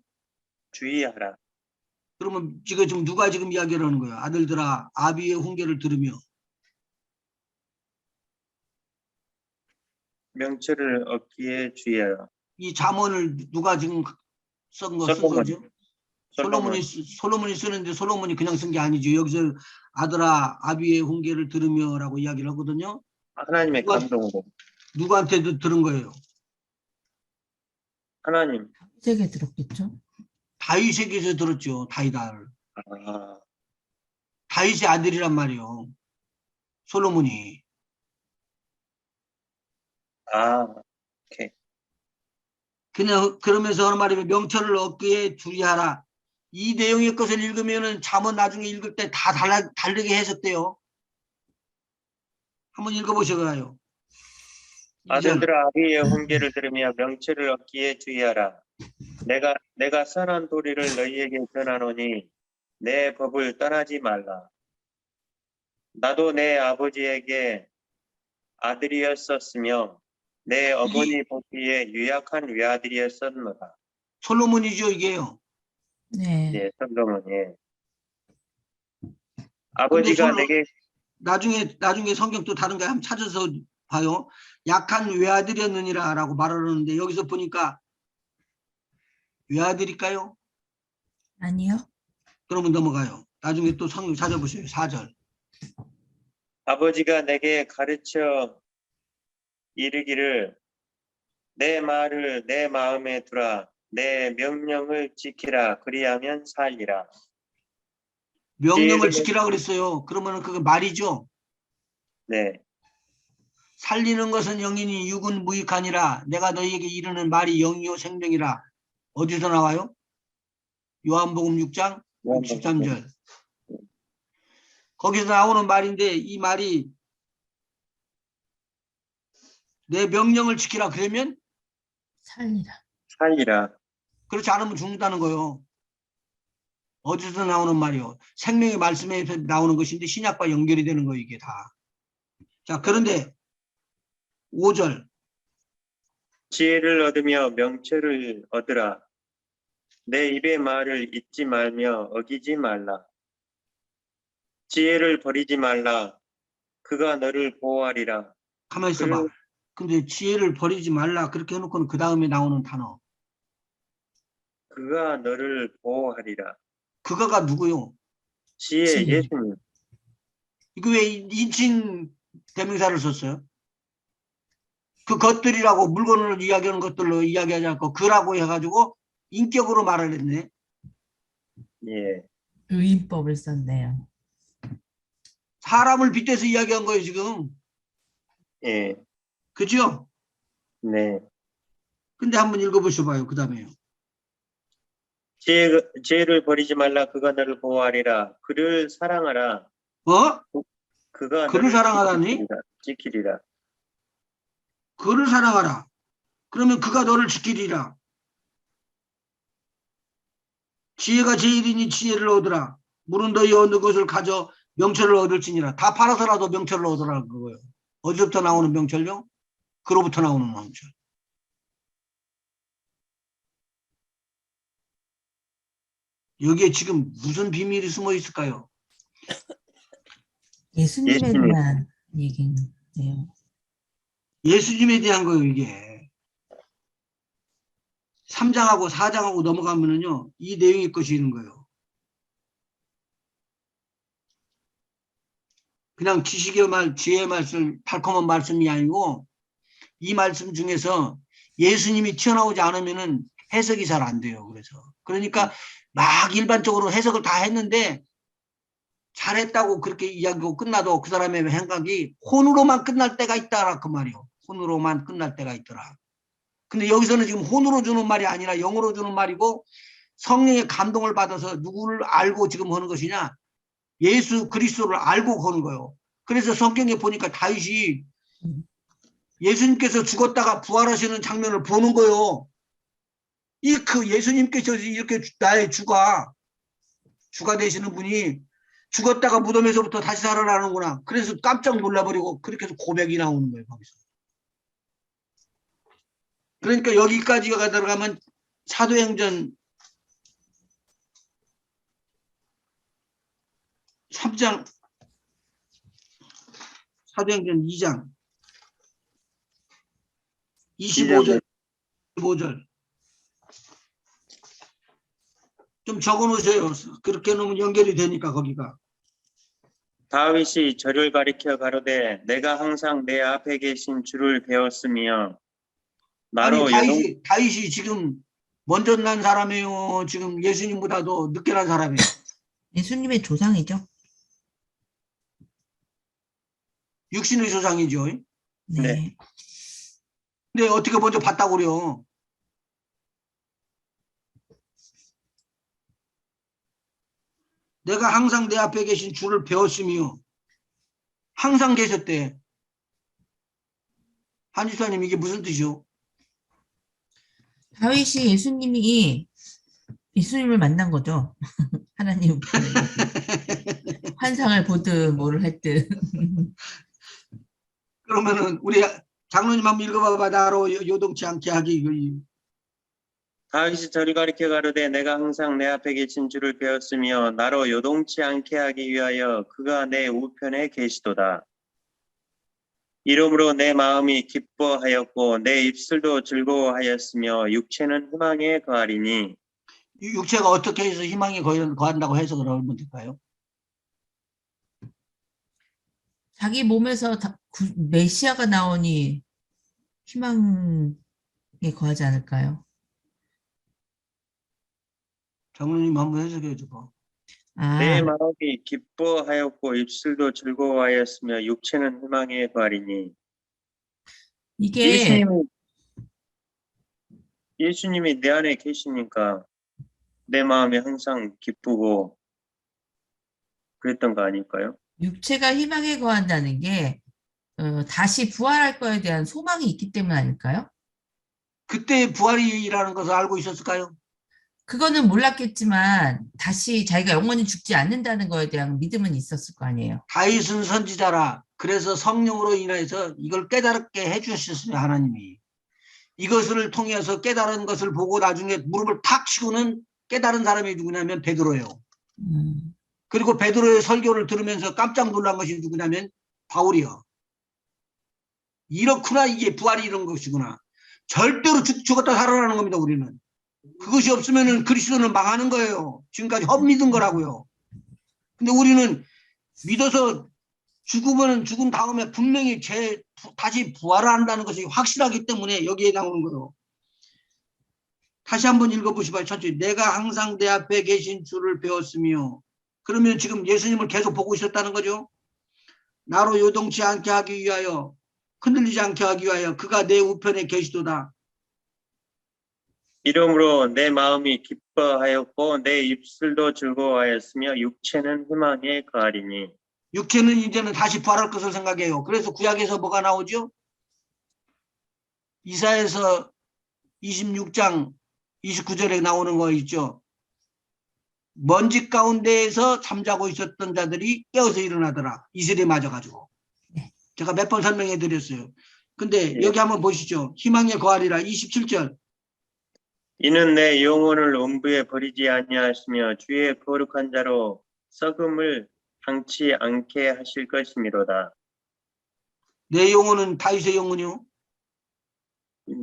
주의하라. 그러면 지금 누가 지금 이야기를 하는 거예요? 아들들아 아비의 훈계를 들으며. 명철을 얻기에 주의하라. 이 잠언을 누가 지금 쓴 거죠? 솔로몬이 쓰는데 솔로몬이 그냥 쓴 게 아니죠. 여기서 아들아 아비의 훈계를 들으며라고 이야기를 하거든요. 하나님의 감동으로. 누구한테도 들은 거예요? 하나님. 세게 들었겠죠? 다윗에게서 들었죠. 다윗을. 아, 다윗의 아들이란 말이요. 솔로몬이. 오케이. 그냥 그러면서 하는 말이면 명철을 얻기에 주의하라. 이 내용의 것을 읽으면은 잠언 나중에 읽을 때 다 다르게 해석돼요. 한번 읽어보셔봐요. 아들들아 아비의 훈계를 들으며 명철을 얻기에 주의하라. 내가 선한 도리를 너희에게 전하노니 내 법을 떠나지 말라. 나도 내 아버지에게 아들이었었으며 내 어머니 보기에 유약한 외아들이었었노라. 솔로몬이죠 이게요. 네. 예, 솔로몬. 예. 아버지가 내게 나중에 성경 또 다른 거 한번 찾아서 봐요. 약한 외아들이었느니라 라고 말하는데 여기서 보니까 외아들일까요? 아니요. 그러면 넘어가요. 나중에 또 성경 찾아보세요. 4절. 아버지가 내게 가르쳐 이르기를 내 말을 내 마음에 두라. 내 명령을 지키라. 그리하면 살리라. 명령을 지키라 그랬어요. 그러면 그게 말이죠. 네. 살리는 것은 영이니 육은 무익하니라. 내가 너희에게 이르는 말이 영이요 생명이라. 어디서 나와요? 요한복음 6장 63절. 거기서 나오는 말인데 이 말이 내 명령을 지키라 그러면 살리라. 그렇지 않으면 죽는다는 거예요. 어디서 나오는 말이요? 생명의 말씀에서 나오는 것인데 신약과 연결이 되는 거 이게 다. 자, 그런데 5절. 지혜를 얻으며 명철을 얻으라. 내 입의 말을 잊지 말며 어기지 말라. 지혜를 버리지 말라. 그가 너를 보호하리라. 가만히 있어봐. 근데 지혜를 버리지 말라 그렇게 해놓고는 그 다음에 나오는 단어. 그가 너를 보호하리라. 그거가 누구요? 지혜, 지혜. 예수님. 이거 왜 인칭 대명사를 썼어요? 그 것들이라고 물건을 이야기하는 것들로 이야기하지 않고 그라고 해가지고 인격으로 말을 했네. 예, 의인법을 썼네요. 사람을 빗대서 이야기한 거예요, 지금. 예, 그죠? 네. 근데 한번 읽어보셔봐요. 그 다음에요. 지혜를 버리지 말라. 그가 너를 보호하리라. 그를 사랑하라. 어? 그가 그를 너를 사랑하라니? 지키리라. 그를 사랑하라. 그러면 그가 너를 지키리라. 지혜가 제일이니 지혜를 얻으라. 물은 너희 얻는 것을 가져 명철을 얻을지니라. 다 팔아서라도 명철을 얻으라 그거예요. 어디서부터 나오는 명철요? 그로부터 나오는 명철. 여기에 지금 무슨 비밀이 숨어 있을까요? 예수님에 예수님. 대한 얘기네요. 예수님에 대한 거예요, 이게. 3장하고 4장하고 넘어가면은요, 이 내용이 것이는 거예요. 그냥 지식의 말, 지혜의 말씀, 달콤한 말씀이 아니고, 이 말씀 중에서 예수님이 튀어나오지 않으면은 해석이 잘 안 돼요. 그러니까 막 일반적으로 해석을 다 했는데, 잘했다고 그렇게 이야기하고 끝나도 그 사람의 생각이 혼으로만 끝날 때가 있다라 그 말이요. 혼으로만 끝날 때가 있더라. 근데 여기서는 지금 혼으로 주는 말이 아니라 영으로 주는 말이고 성령의 감동을 받아서 누구를 알고 지금 하는 것이냐? 예수 그리스도를 알고 하는 거예요. 그래서 성경에 보니까 다윗이 예수님께서 죽었다가 부활하시는 장면을 보는 거예요. 그 예수님께서 이렇게 나의 주가 되시는 분이 죽었다가 무덤에서부터 다시 살아나는구나. 그래서 깜짝 놀라버리고 그렇게 해서 고백이 나오는 거예요. 거기서. 그러니까 여기까지가 들어가면 사도행전 3장, 사도행전 2장 25절, 25절 좀 적어놓으세요. 그렇게 놓으면 연결이 되니까 거기가. 다윗이 저를 가리켜 가로되 내가 항상 내 앞에 계신 주를 배웠으며 아니 나로 다윗이 지금 먼저 난 사람이에요. 지금 예수님보다도 늦게 난 사람이에요. 예수님의 조상이죠. 육신의 조상이죠. 네. 네. 근데 어떻게 먼저 봤다고 그래요? 내가 항상 내 앞에 계신 주를 배웠으며 항상 계셨대. 한지사님 이게 무슨 뜻이요? 다윗이 예수님을 만난 거죠. 하나님 환상을 보든 뭐를 했든. 그러면은 우리 장로님 한번 읽어봐봐. 나로 요동치 않게 하기. 다윗이 저를 가리켜 가로되 내가 항상 내 앞에 계신 주를 배웠으며 나로 요동치 않게 하기 위하여 그가 내 우편에 계시도다. 이러므로 내 마음이 기뻐하였고 내 입술도 즐거워하였으며 육체는 희망에 거하리니. 육체가 어떻게 해서 희망에 거한다고 해석을 하면 될까요? 자기 몸에서 메시아가 나오니 희망에 거하지 않을까요? 장로님 한번 해석해 줘봐. 내 아, 마음이 기뻐하였고 입술도 즐거워하였으며 육체는 희망에 거하리니. 이게 예수님이 내 안에 계시니까 내 마음이 항상 기쁘고 그랬던 거 아닐까요? 육체가 희망에 거한다는 게 다시 부활할 거에 대한 소망이 있기 때문 아닐까요? 그때 부활이라는 것을 알고 있었을까요? 그거는 몰랐겠지만 다시 자기가 영원히 죽지 않는다는 거에 대한 믿음은 있었을 거 아니에요. 다윗은 선지자라. 그래서 성령으로 인해서 이걸 깨닫게 해주셨어요. 하나님이. 이것을 통해서 깨달은 것을 보고 나중에 무릎을 탁 치고는 깨달은 사람이 누구냐면 베드로예요. 그리고 베드로의 설교를 들으면서 깜짝 놀란 것이 누구냐면 바울이요. 이렇구나. 이게 부활이 이런 것이구나. 절대로 죽었다 살아나는 겁니다. 우리는. 그것이 없으면 그리스도는 망하는 거예요. 지금까지 헛믿은 거라고요. 근데 우리는 믿어서 죽으면 죽은 다음에 분명히 다시 부활한다는 것이 확실하기 때문에 여기에 나오는 거예요. 다시 한번 읽어보시봐요. 천천히. 내가 항상 내 앞에 계신 주를 배웠으며. 그러면 지금 예수님을 계속 보고 있었다는 거죠. 나로 요동치 않게 하기 위하여, 흔들리지 않게 하기 위하여 그가 내 우편에 계시도다. 이러므로 내 마음이 기뻐하였고 내 입술도 즐거워하였으며 육체는 희망에 거하리니. 육체는 이제는 다시 부활할 것을 생각해요. 그래서 구약에서 뭐가 나오죠? 이사야서 26장 29절에 나오는 거 있죠. 먼지 가운데에서 잠자고 있었던 자들이 깨어서 일어나더라. 이슬에 맞아가지고. 네. 제가 몇 번 설명해 드렸어요. 근데 네. 여기 한번 보시죠. 희망에 거하리라. 27절. 이는 내 영혼을 음부에 버리지 아니하시며 주의 거룩한 자로 썩음을 당치 않게 하실 것이미로다. 내 영혼은 다윗의 영혼이요.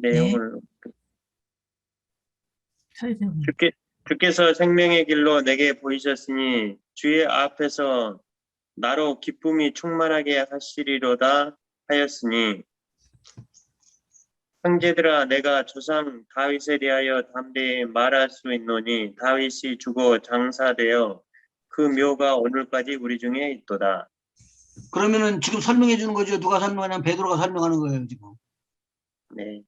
내 네. 영혼을 설명. 주께서 생명의 길로 내게 보이셨으니 주의 앞에서 나로 기쁨이 충만하게 하시리로다 하였으니, 형제들아 내가 조상 다윗에 대하여 담대히 말할 수 있노니 다윗이 죽어 장사되어 그 묘가 오늘까지 우리 중에 있도다. 그러면은 지금 설명해 주는 거죠. 누가 설명하냐면 베드로가 설명하는 거예요. 지금. 네.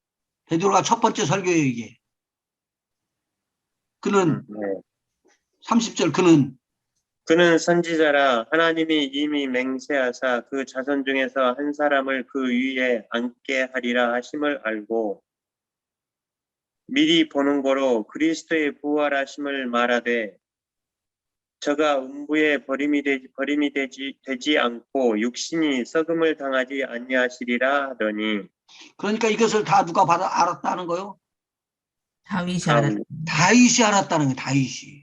베드로가 첫 번째 설교예요. 이게. 그는 네. 30절 그는 선지자라 하나님이 이미 맹세하사 그 자손 중에서 한 사람을 그 위에 앉게 하리라 하심을 알고 미리 보는 거로 그리스도의 부활하심을 말하되 저가 음부에 버림이 되지 않고 육신이 썩음을 당하지 아니하시리라 하더니. 그러니까 이것을 다 누가 알았다는 거요? 다윗이 다윗. 알았다. 다윗이 알았다는 거예요.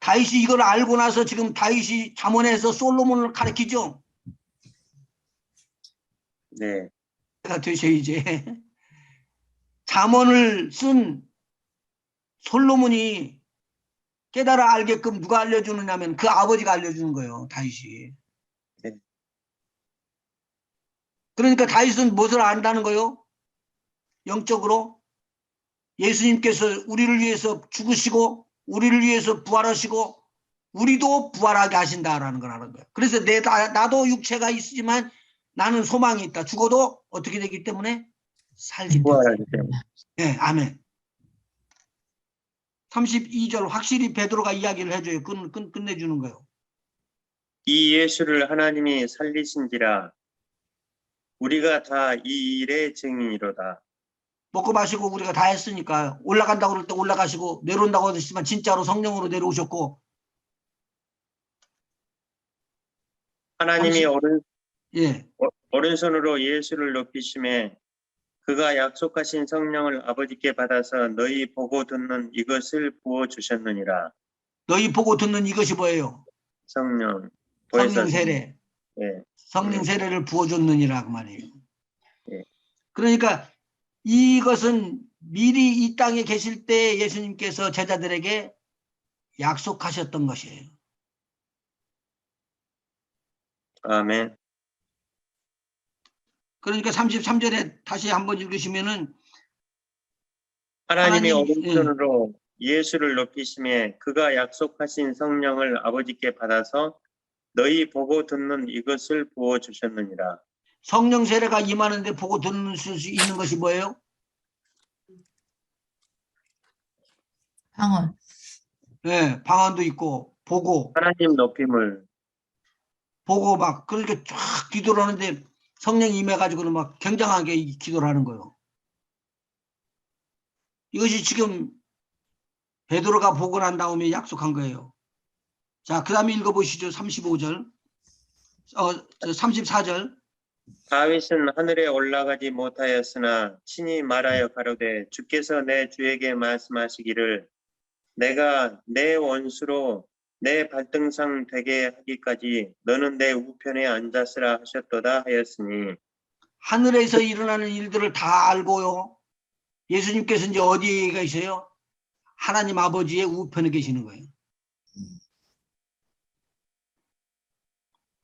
다윗이 이걸 알고 나서 지금 다윗이 잠언에서 솔로몬을 가르치죠. 네. 가 되셔 이제. 잠언을 쓴 솔로몬이 깨달아 알게끔 누가 알려주느냐면 그 아버지가 알려주는 거예요. 다윗이. 네. 그러니까 다윗은 무엇을 안다는 거예요? 영적으로 예수님께서 우리를 위해서 죽으시고 우리를 위해서 부활하시고 우리도 부활하게 하신다라는 걸 아는 거예요. 그래서 나도 육체가 있지만 나는 소망이 있다. 죽어도 어떻게 되기 때문에 살기 때문에. 부활하기 때문에. 네, 아멘. 32절 확실히 베드로가 이야기를 해줘요. 끝내주는 거예요. 이 예수를 하나님이 살리신지라 우리가 다 이 일의 증인이로다. 먹고 마시고 우리가 다 했으니까 올라간다고 그럴 때 올라가시고 내려온다고 하셨지만 진짜로 성령으로 내려오셨고 하나님이 예, 오른손으로 예수를 높이심에 그가 약속하신 성령을 아버지께 받아서 너희 보고 듣는 이것을 부어주셨느니라. 너희 보고 듣는 이것이 뭐예요? 성령. 성령 세례. 네. 성령 세례를 부어줬느니라 그 말이에요. 네. 그러니까 이것은 미리 이 땅에 계실 때 예수님께서 제자들에게 약속하셨던 것이에요. 아멘. 그러니까 33절에 다시 한번 읽으시면은 하나님이 하나님, 오른손으로 예수를 높이심에 그가 약속하신 성령을 아버지께 받아서 너희 보고 듣는 이것을 부어주셨느니라. 성령 세례가 임하는데 보고 듣는 수 있는 것이 뭐예요? 방언. 네, 방언도 있고 보고 하나님 높임을. 막 그렇게 쫙 기도를 하는데 성령이 임해가지고는 막 굉장하게 기도를 하는 거예요. 이것이 지금 베드로가 보고 난 다음에 약속한 거예요. 자, 그 다음에 읽어보시죠. 35절, 34절. 다윗은 하늘에 올라가지 못하였으나 친히 말하여 가로되 주께서 내 주에게 말씀하시기를 내가 내 원수로 내 발등상 되게 하기까지 너는 내 우편에 앉았으라 하셨도다 하였으니. 하늘에서 일어나는 일들을 다 알고요. 예수님께서 이제 어디에 계세요? 하나님 아버지의 우편에 계시는 거예요.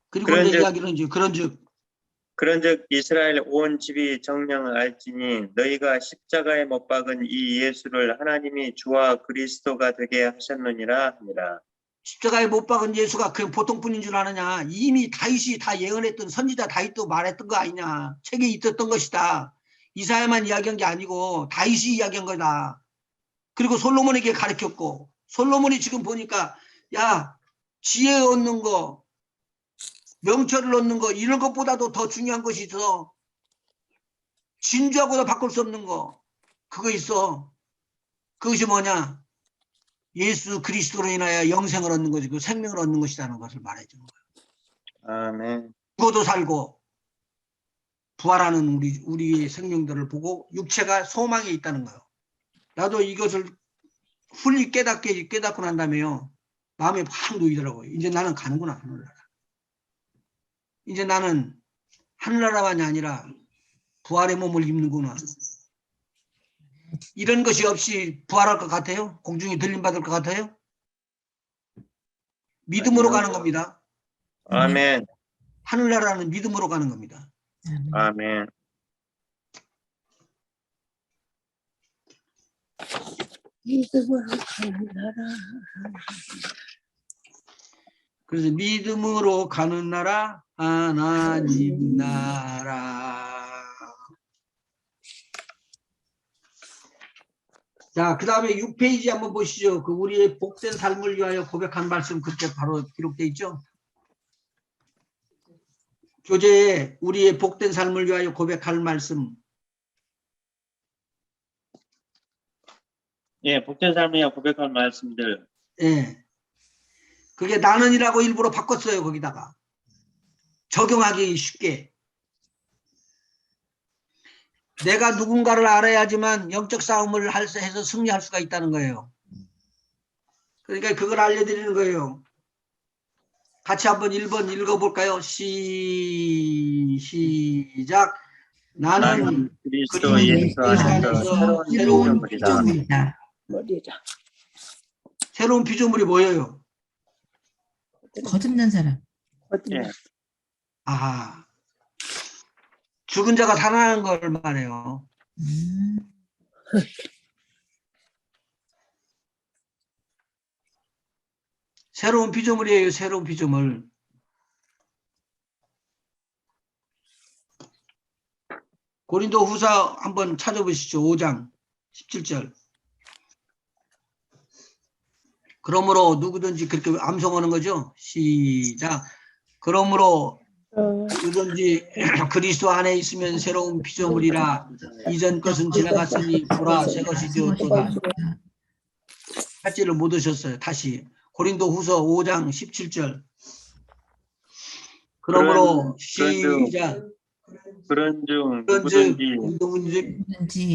그리고 이제 그런즉 이야기는 이제 그런즉 이스라엘 온 집이 정령을 알지니 너희가 십자가에 못 박은 이 예수를 하나님이 주와 그리스도가 되게 하셨느니라 하니라. 십자가에 못 박은 예수가 그냥 보통 분인 줄 아느냐. 이미 다윗이 다 예언했던 선지자 다윗도 말했던 거 아니냐. 책에 있었던 것이다. 이사야만 이야기한 게 아니고 다윗이 이야기한 거다. 그리고 솔로몬에게 가르쳤고 솔로몬이 지금 보니까 야 지혜 얻는 거 명철을 얻는 거 이런 것보다도 더 중요한 것이 있어. 진주하고도 바꿀 수 없는 거 그거 있어. 그것이 뭐냐. 예수 그리스도로 인하여 영생을 얻는 것이고 생명을 얻는 것이라는 것을 말해주는 거예요. 아멘. 죽어도 살고 부활하는 우리의 생명들을 보고 육체가 소망에 있다는 거예요. 나도 이것을 훌리 깨닫고 난 다음에요. 마음에 확 놓이더라고요. 이제 나는 가는구나 하늘나라. 이제 나는 하늘나라만이 아니라 부활의 몸을 입는구나. 이런 것이 없이 부활할 것 같아요? 공중에 들림받을 것 같아요? 믿음으로 가는 겁니다. 아멘. 하늘나라는 믿음으로 가는 겁니다. 아멘. 믿음으로 가는 나라. 그래서 믿음으로 가는 나라 하나님 나라. 자, 그 다음에 6페이지 한번 보시죠. 그 우리의 복된 삶을 위하여 고백한 말씀 그렇게 바로 기록되어 있죠. 교재에 우리의 복된 삶을 위하여 고백할 말씀. 예, 복된 삶이야 고백할 말씀들. 예. 그게 나는이라고 일부러 바꿨어요. 거기다가. 적용하기 쉽게. 내가 누군가를 알아야지만 영적 싸움을 해서 승리할 수가 있다는 거예요. 그러니까 그걸 알려드리는 거예요. 같이 한번 1번 읽어볼까요? 시작. 나는 그리스도 그리스도 예수 안에서 새로운 피조물이다. 머리라. 새로운 피조물이 뭐예요? 거듭난 사람. 예. 아, 죽은 자가 살아나는 걸 말해요. 새로운 피조물이에요. 새로운 피조물. 고린도 후서 한번 찾아보시죠. 5장 17절. 그러므로 누구든지 그렇게 암송하는 거죠. 시작. 그러므로 누구든지 그리스도 안에 있으면 새로운 피조물이라. 이전 것은 지나갔으니 보라 새 것이 되었도다. 할지를 못 오셨어요. 다시 고린도 후서 5장 17절. 그러므로 시작. 그런즉 누구든지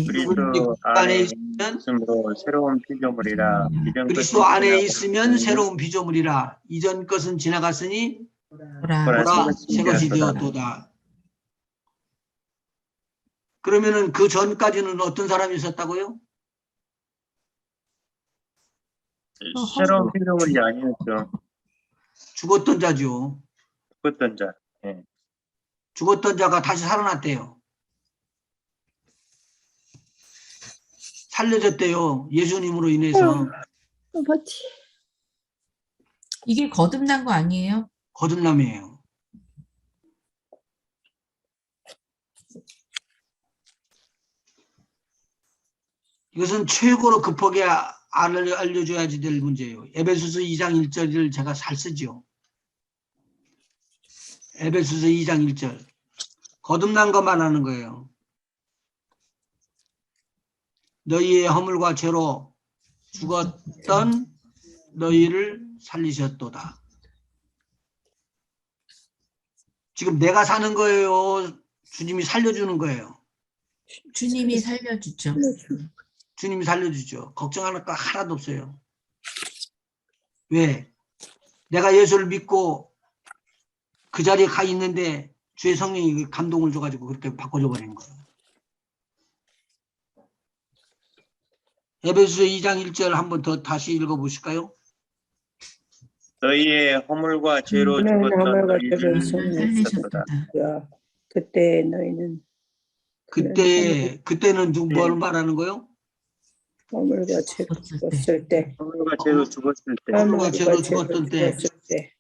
그리스도 안에 있으므로 새로운 피조물이라. 그리스도 안에 있으면 새로운 피조물이라. 이전 것은 지나갔으니 보라 새 것이 되었도다. 그러면은 그 전까지는 어떤 사람이 있었다고요? 새로운 피조물이 아니었죠. 죽었던 자죠. 죽었던 자. 예. 죽었던 자가 다시 살아났대요. 살려졌대요. 예수님으로 인해서. 뭐지? 이게 거듭난 거 아니에요? 거듭남이에요. 이것은 최고로 급하게 알려줘야지 될 문제예요. 에베소서 2장 1절을 제가 잘 쓰죠. 에베소서 2장 1절. 거듭난 것만 하는 거예요. 너희의 허물과 죄로 죽었던 너희를 살리셨도다. 지금 내가 사는 거예요. 주님이 살려주는 거예요. 주님이 살려주죠. 주님이 살려주죠. 걱정하는 거 하나도 없어요. 왜? 내가 예수를 믿고 그 자리에 가 있는데 주의 성령이 감동을 줘가지고 그렇게 바꿔줘 버리는 거예요. 에베소서 2장 1절 한번 더 다시 읽어보실까요? 너희의 허물과 죄로 너희는 죽었던 허물과 너희를 죄로 살리셨도다. 살리셨도다. 그때 너희는 그때는 뭘 말하는 거요? 허물과 죄로 죽었을 때, 허물과 죄로 죽었을 때 허물과 죄로 죽었던 때 죽었을 때,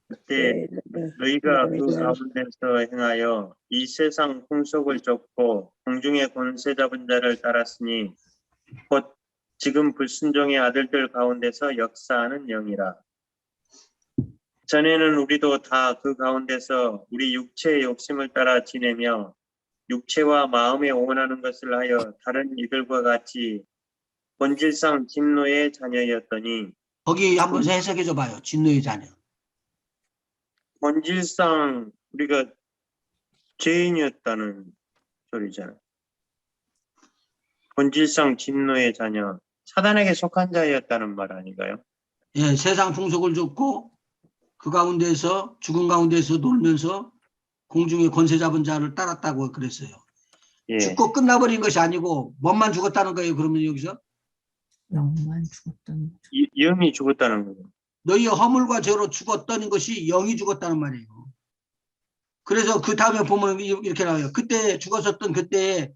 그때 너희가 그 가운데서 행하여 이 세상 풍속을 쫓고 공중의 권세 잡은 자를 따랐으니 곧 지금 불순종의 아들들 가운데서 역사하는 영이라. 전에는 우리도 다 그 가운데서 우리 육체의 욕심을 따라 지내며 육체와 마음에 원하는 것을 하여 다른 이들과 같이 본질상 진노의 자녀였더니 거기 한번 해석해 줘 봐요. 진노의 자녀. 본질상 우리가 죄인이었다는 소리잖아요. 본질상 진노의 자녀, 사단에게 속한 자였다는 말 아닌가요? 예, 세상 풍속을 쫓고 그 가운데서 죽은 가운데서 놀면서 공중의 권세 잡은 자를 따랐다고 그랬어요. 예. 죽고 끝나버린 것이 아니고 몸만 죽었다는 거예요. 그러면 여기서 영만 죽었던 영이 죽었다는 거죠. 너희의 허물과 죄로 죽었던 것이 영이 죽었다는 말이에요. 그래서 그 다음에 보면 이렇게 나와요. 그때 죽었었던 그때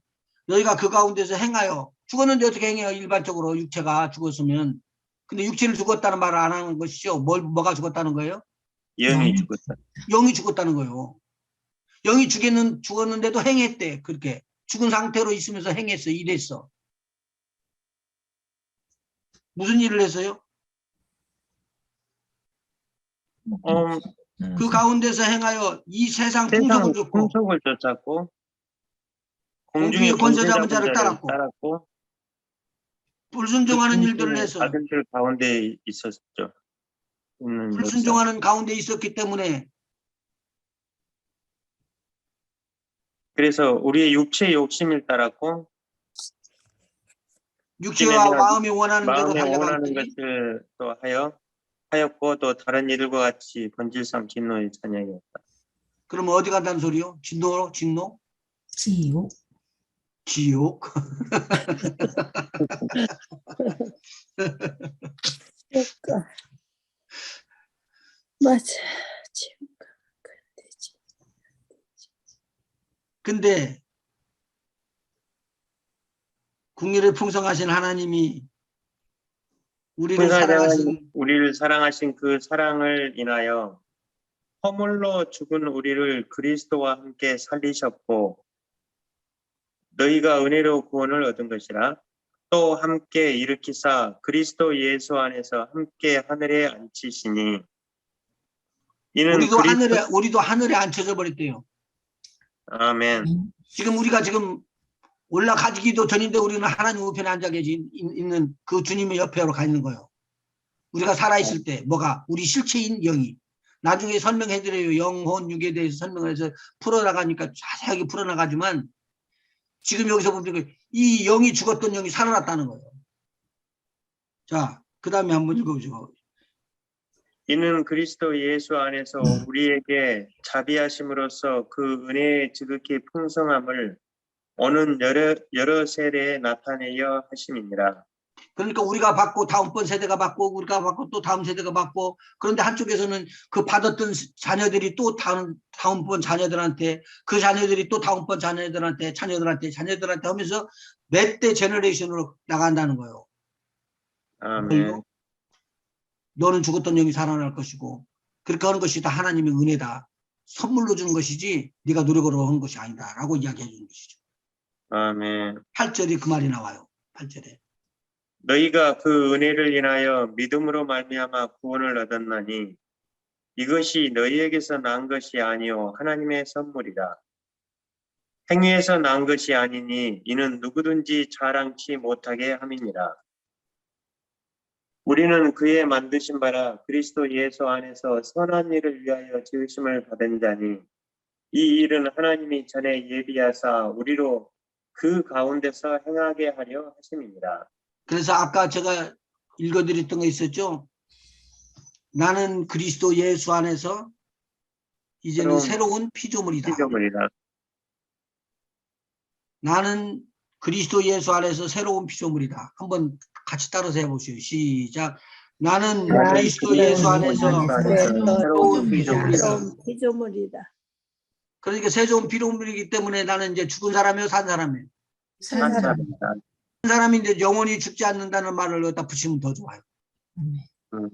너희가 그 가운데서 행하여 죽었는데 어떻게 행해요? 일반적으로 육체가 죽었으면. 근데 육체를 죽었다는 말을 안 하는 것이죠. 뭐가 죽었다는 거예요? 영이 죽었다. 영이 죽었다는 거예요. 영이 죽었는데도 행했대. 그렇게 죽은 상태로 있으면서 행했어. 일했어. 무슨 일을 했어요? 그 가운데서 행하여 이 세상 풍속을 쫓고 풍속을 쫓았고 공중의 권세 잡은 자를 따랐고 따랐고 불순종하는 일들을 해서 아들들 가운데 있었죠. 불순종하는 가운데 있었기 때문에 그래서 우리의 육체의 욕심을 따랐고 육체와 마음이 원하는 대로 마음에 원하는 살려갔더니 것을 또 하였고 또 다른 이들과 같이 본질상 진노의 자녀였다. 그러면 어디 간다는 소리요? 진노? 지옥. 지옥? 그러니까 맞아. 지옥 가면 되지. 근데 국리를 풍성하신 하나님이 우리를 사랑하신 그 사랑을 인하여 허물로 죽은 우리를 그리스도와 함께 살리셨고 너희가 은혜로 구원을 얻은 것이라 또 함께 일으키사 그리스도 예수 안에서 함께 하늘에 앉히시니 이는 우리도 하늘에 앉혀져 버렸대요. 아멘. 지금 우리가 올라가기도 전인데 우리는 하나님 우편에 앉아 있는 그 주님의 옆에로 가 있는 거예요. 우리가 살아있을 때 우리 실체인 영이 나중에 설명해드려요. 영혼 육에 대해서 설명해서 풀어나가니까 자세하게 풀어나가지만 지금 여기서 보면 이 영이 죽었던 영이 살아났다는 거예요. 자, 그 다음에 한번 읽어보죠. 이는 그리스도 예수 안에서 우리에게 자비하심으로써 그 은혜의 지극히 풍성함을 오는 여러 세대에 나타내려 하심이니라. 그러니까 우리가 받고 다음번 세대가 받고 우리가 받고 또 다음 세대가 받고 그런데 한쪽에서는 그 받았던 자녀들이 또 다음번 자녀들한테 그 자녀들이 또 다음번 자녀들한테 하면서 몇 대 제너레이션으로 나간다는 거예요. 아멘. 너는 죽었던 영이 살아날 것이고 그렇게 하는 것이 다 하나님의 은혜다. 선물로 주는 것이지 네가 노력으로 한 것이 아니다 라고 이야기해 주는 것이죠. 아멘. 8절이 그 말이 나와요. 8절에. 너희가 그 은혜를 인하여 믿음으로 말미암아 구원을 얻었나니 이것이 너희에게서 난 것이 아니요 하나님의 선물이라. 행위에서 난 것이 아니니 이는 누구든지 자랑치 못하게 함이니라. 우리는 그의 만드신 바라 그리스도 예수 안에서 선한 일을 위하여 지으심을 받은 자니 이 일은 하나님이 전에 예비하사 우리로 그 가운데서 행하게 하려 하심이니라. 그래서 아까 제가 읽어드렸던 거 있었죠? 나는 그리스도 예수 안에서 이제는 새로운 피조물이다. 나는 그리스도 예수 안에서 새로운 피조물이다. 한번 같이 따라서 해보세요. 시작. 나는 나는 그리스도 예수 안에서 새로운 피조물이다. 새로운 피조물이다. 그러니까 새 좋은 피조물이기 때문에 나는 이제 죽은 사람이요, 산 사람이에요. 산 사람. 산 사람이 이제 영원히 죽지 않는다는 말을 여기다 붙이면 더 좋아요. 아멘.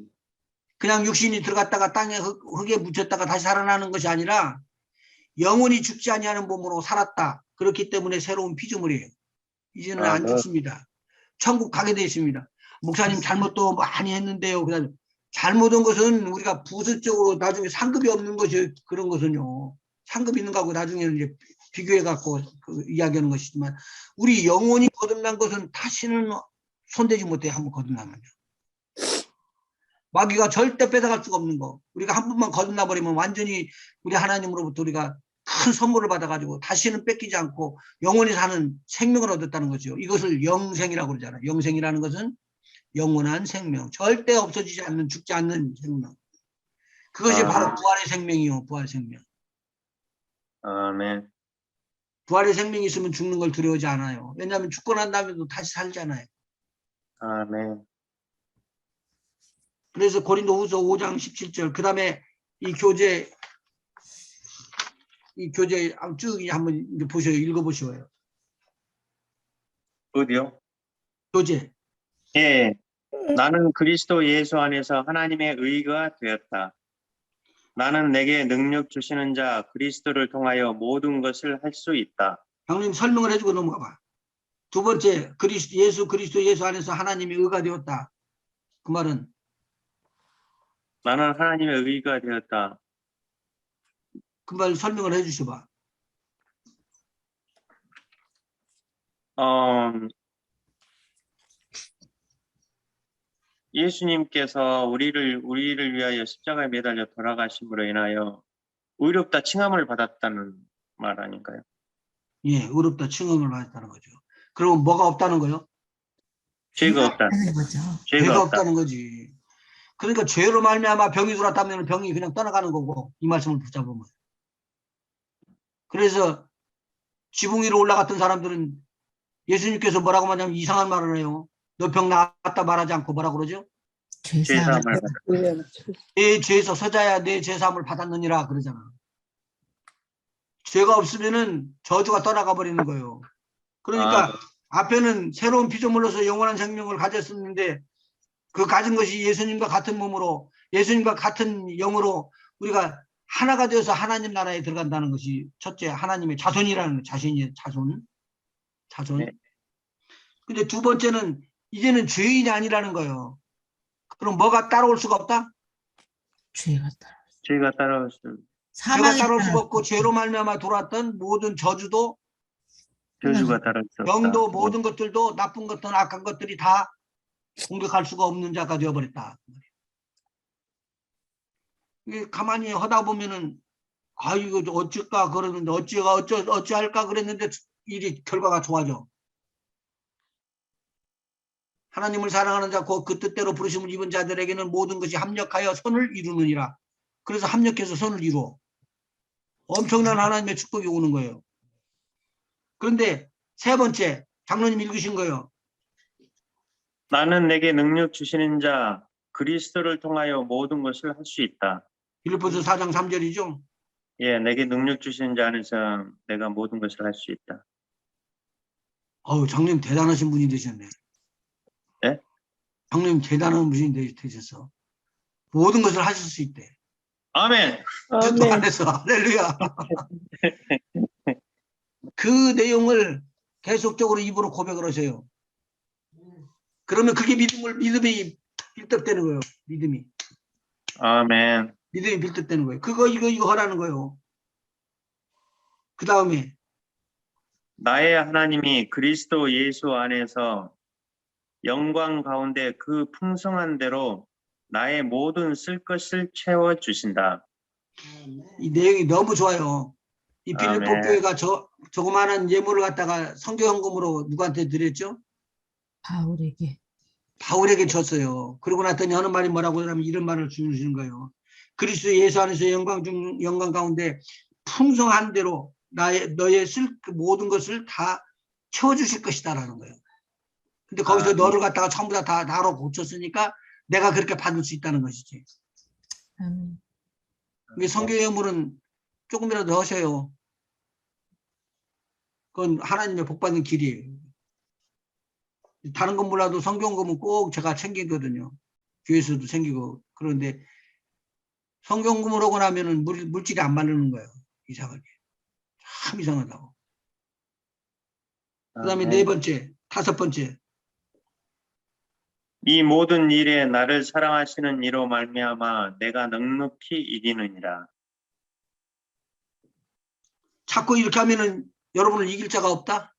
그냥 육신이 들어갔다가 땅에 흙에 묻혔다가 다시 살아나는 것이 아니라 영원히 죽지 아니하는 몸으로 살았다. 그렇기 때문에 새로운 피조물이에요. 이제는 안 죽습니다. 천국 가게 되어 있습니다. 목사님 잘못도 많이 했는데요. 그냥 잘못한 것은 우리가 부수적으로 나중에 상급이 없는 것이 그런 것은요. 상급 있는 거하고 나중에는 이제 비교해 갖고 이야기하는 것이지만 우리 영원히 거듭난 것은 다시는 손대지 못해 한번 거듭나면요. 마귀가 절대 뺏어갈 수가 없는 거. 우리가 한 번만 거듭나 버리면 완전히 우리 하나님으로부터 우리가 큰 선물을 받아가지고 다시는 뺏기지 않고 영원히 사는 생명을 얻었다는 거죠. 이것을 영생이라고 그러잖아요. 영생이라는 것은 영원한 생명, 절대 없어지지 않는, 죽지 않는 생명. 그것이 바로 부활의 생명이요. 부활의 생명. 아멘. 부활의 생명이 있으면 죽는 걸 두려워하지 않아요. 왜냐하면 죽고 난 다음에도 다시 살잖아요. 아멘. 그래서 고린도후서 5장 17절 그 다음에 이 교재 쭉 한번 보셔요. 읽어보시고요. 어디요? 교재. 예. 나는 그리스도 예수 안에서 하나님의 의가 되었다. 나는 내게 능력 주시는 자 그리스도를 통하여 모든 것을 할 수 있다. 장로님 설명을 해주고 넘어가 봐. 두 번째, 그리스도 예수 안에서 하나님의 의가 되었다. 그 말은 나는 하나님의 의가 되었다. 그 말 설명을 해주셔 봐. 예수님께서 우리를 위하여 십자가에 매달려 돌아가심으로 인하여 의롭다 칭함을 받았다는 말 아닌가요? 예, 의롭다 칭함을 받았다는 거죠. 그러면 뭐가 없다는 거요? 죄가 없다. 하는 거죠. 죄가 없다는 거지. 그러니까 죄로 말미암아 병이 들어왔다면 병이 그냥 떠나가는 거고 이 말씀을 붙잡으면. 그래서 지붕 위로 올라갔던 사람들은 예수님께서 뭐라고 하냐면 이상한 말을 해요. 너 병 나았다 말하지 않고 뭐라고 그러죠? 죄사함을 죄사함을 내 죄에서 서자야 내 죄사함을 받았느니라 그러잖아. 죄가 없으면은 저주가 떠나가 버리는 거예요. 그러니까 앞에는 새로운 피조물로서 영원한 생명을 가졌었는데 그 가진 것이 예수님과 같은 몸으로 예수님과 같은 영으로 우리가 하나가 되어서 하나님 나라에 들어간다는 것이 첫째 하나님의 자손이라는 거, 자손. 네. 근데 두 번째는 이제는 죄인이 아니라는 거예요. 그럼 뭐가 따라올 수가 없다? 죄가 따라. 죄가 따라올 수. 죄가 사망이 따라올 수가 없고 죄로 말미암아 돌아왔던 모든 저주도 저주가 따를 수 없다. 병도 모든 것들도 나쁜 것들 악한 것들이 다 공격할 수가 없는 자가 되어버렸다. 이게 가만히 하다 보면은 아 이거 어쩔까 그러는데 어찌할까 그랬는데 일이 결과가 좋아져. 하나님을 사랑하는 자 그 뜻대로 부르심을 입은 자들에게는 모든 것이 합력하여 선을 이루느니라. 그래서 합력해서 선을 이루어. 엄청난 하나님의 축복이 오는 거예요. 그런데 세 번째 장로님 읽으신 거예요. 나는 내게 능력 주시는 자 그리스도를 통하여 모든 것을 할 수 있다. 빌립보서 4장 3절이죠. 예, 내게 능력 주시는 자 안에서 내가 모든 것을 할 수 있다. 어우 장로님 대단하신 분이 되셨네. 예? 장로님 대단한 분이 되셨어. 모든 것을 하실 수 있대. 아멘. 그리스도 아멘. 안에서 할렐루야. 그 내용을 계속적으로 입으로 고백을 하세요. 그러면 그게 믿음이 빌드업되는 거예요. 믿음이 빌드업되는 거예요. 이거 하라는 거예요. 그 다음에 나의 하나님이 그리스도 예수 안에서 영광 가운데 그 풍성한 대로 나의 모든 쓸 것을 채워 주신다. 이 내용이 너무 좋아요. 이 빌립보 아멘. 교회가 조그마한 예물을 갖다가 선교헌금으로 누구한테 드렸죠? 바울에게 줬어요. 그러고 났더니 하는 말이 뭐라고 하냐면 이런 말을 주시는 거예요. 그리스도 예수 안에서 영광 가운데 풍성한 대로 너의 쓸 모든 것을 다 채워주실 것이다라는 거예요. 근데 거기서 너를 갖다가 전부 다 나로 고쳤으니까 내가 그렇게 받을 수 있다는 것이지. 아멘. 이게 성경의 물은 조금이라도 하셔요. 그건 하나님의 복 받는 길이에요. 다른 건 몰라도 성경금은 꼭 제가 챙기거든요. 교회에서도 챙기고. 그런데 성경금을 하고 나면은 물질이 안 마르는 거예요. 이상하게. 참 이상하다고. 그 다음에 네 번째, 다섯 번째. 이 모든 일에 나를 사랑하시는 이로 말미암아 내가 넉넉히 이기느니라. 자꾸 이렇게 하면은 여러분을 이길 자가 없다?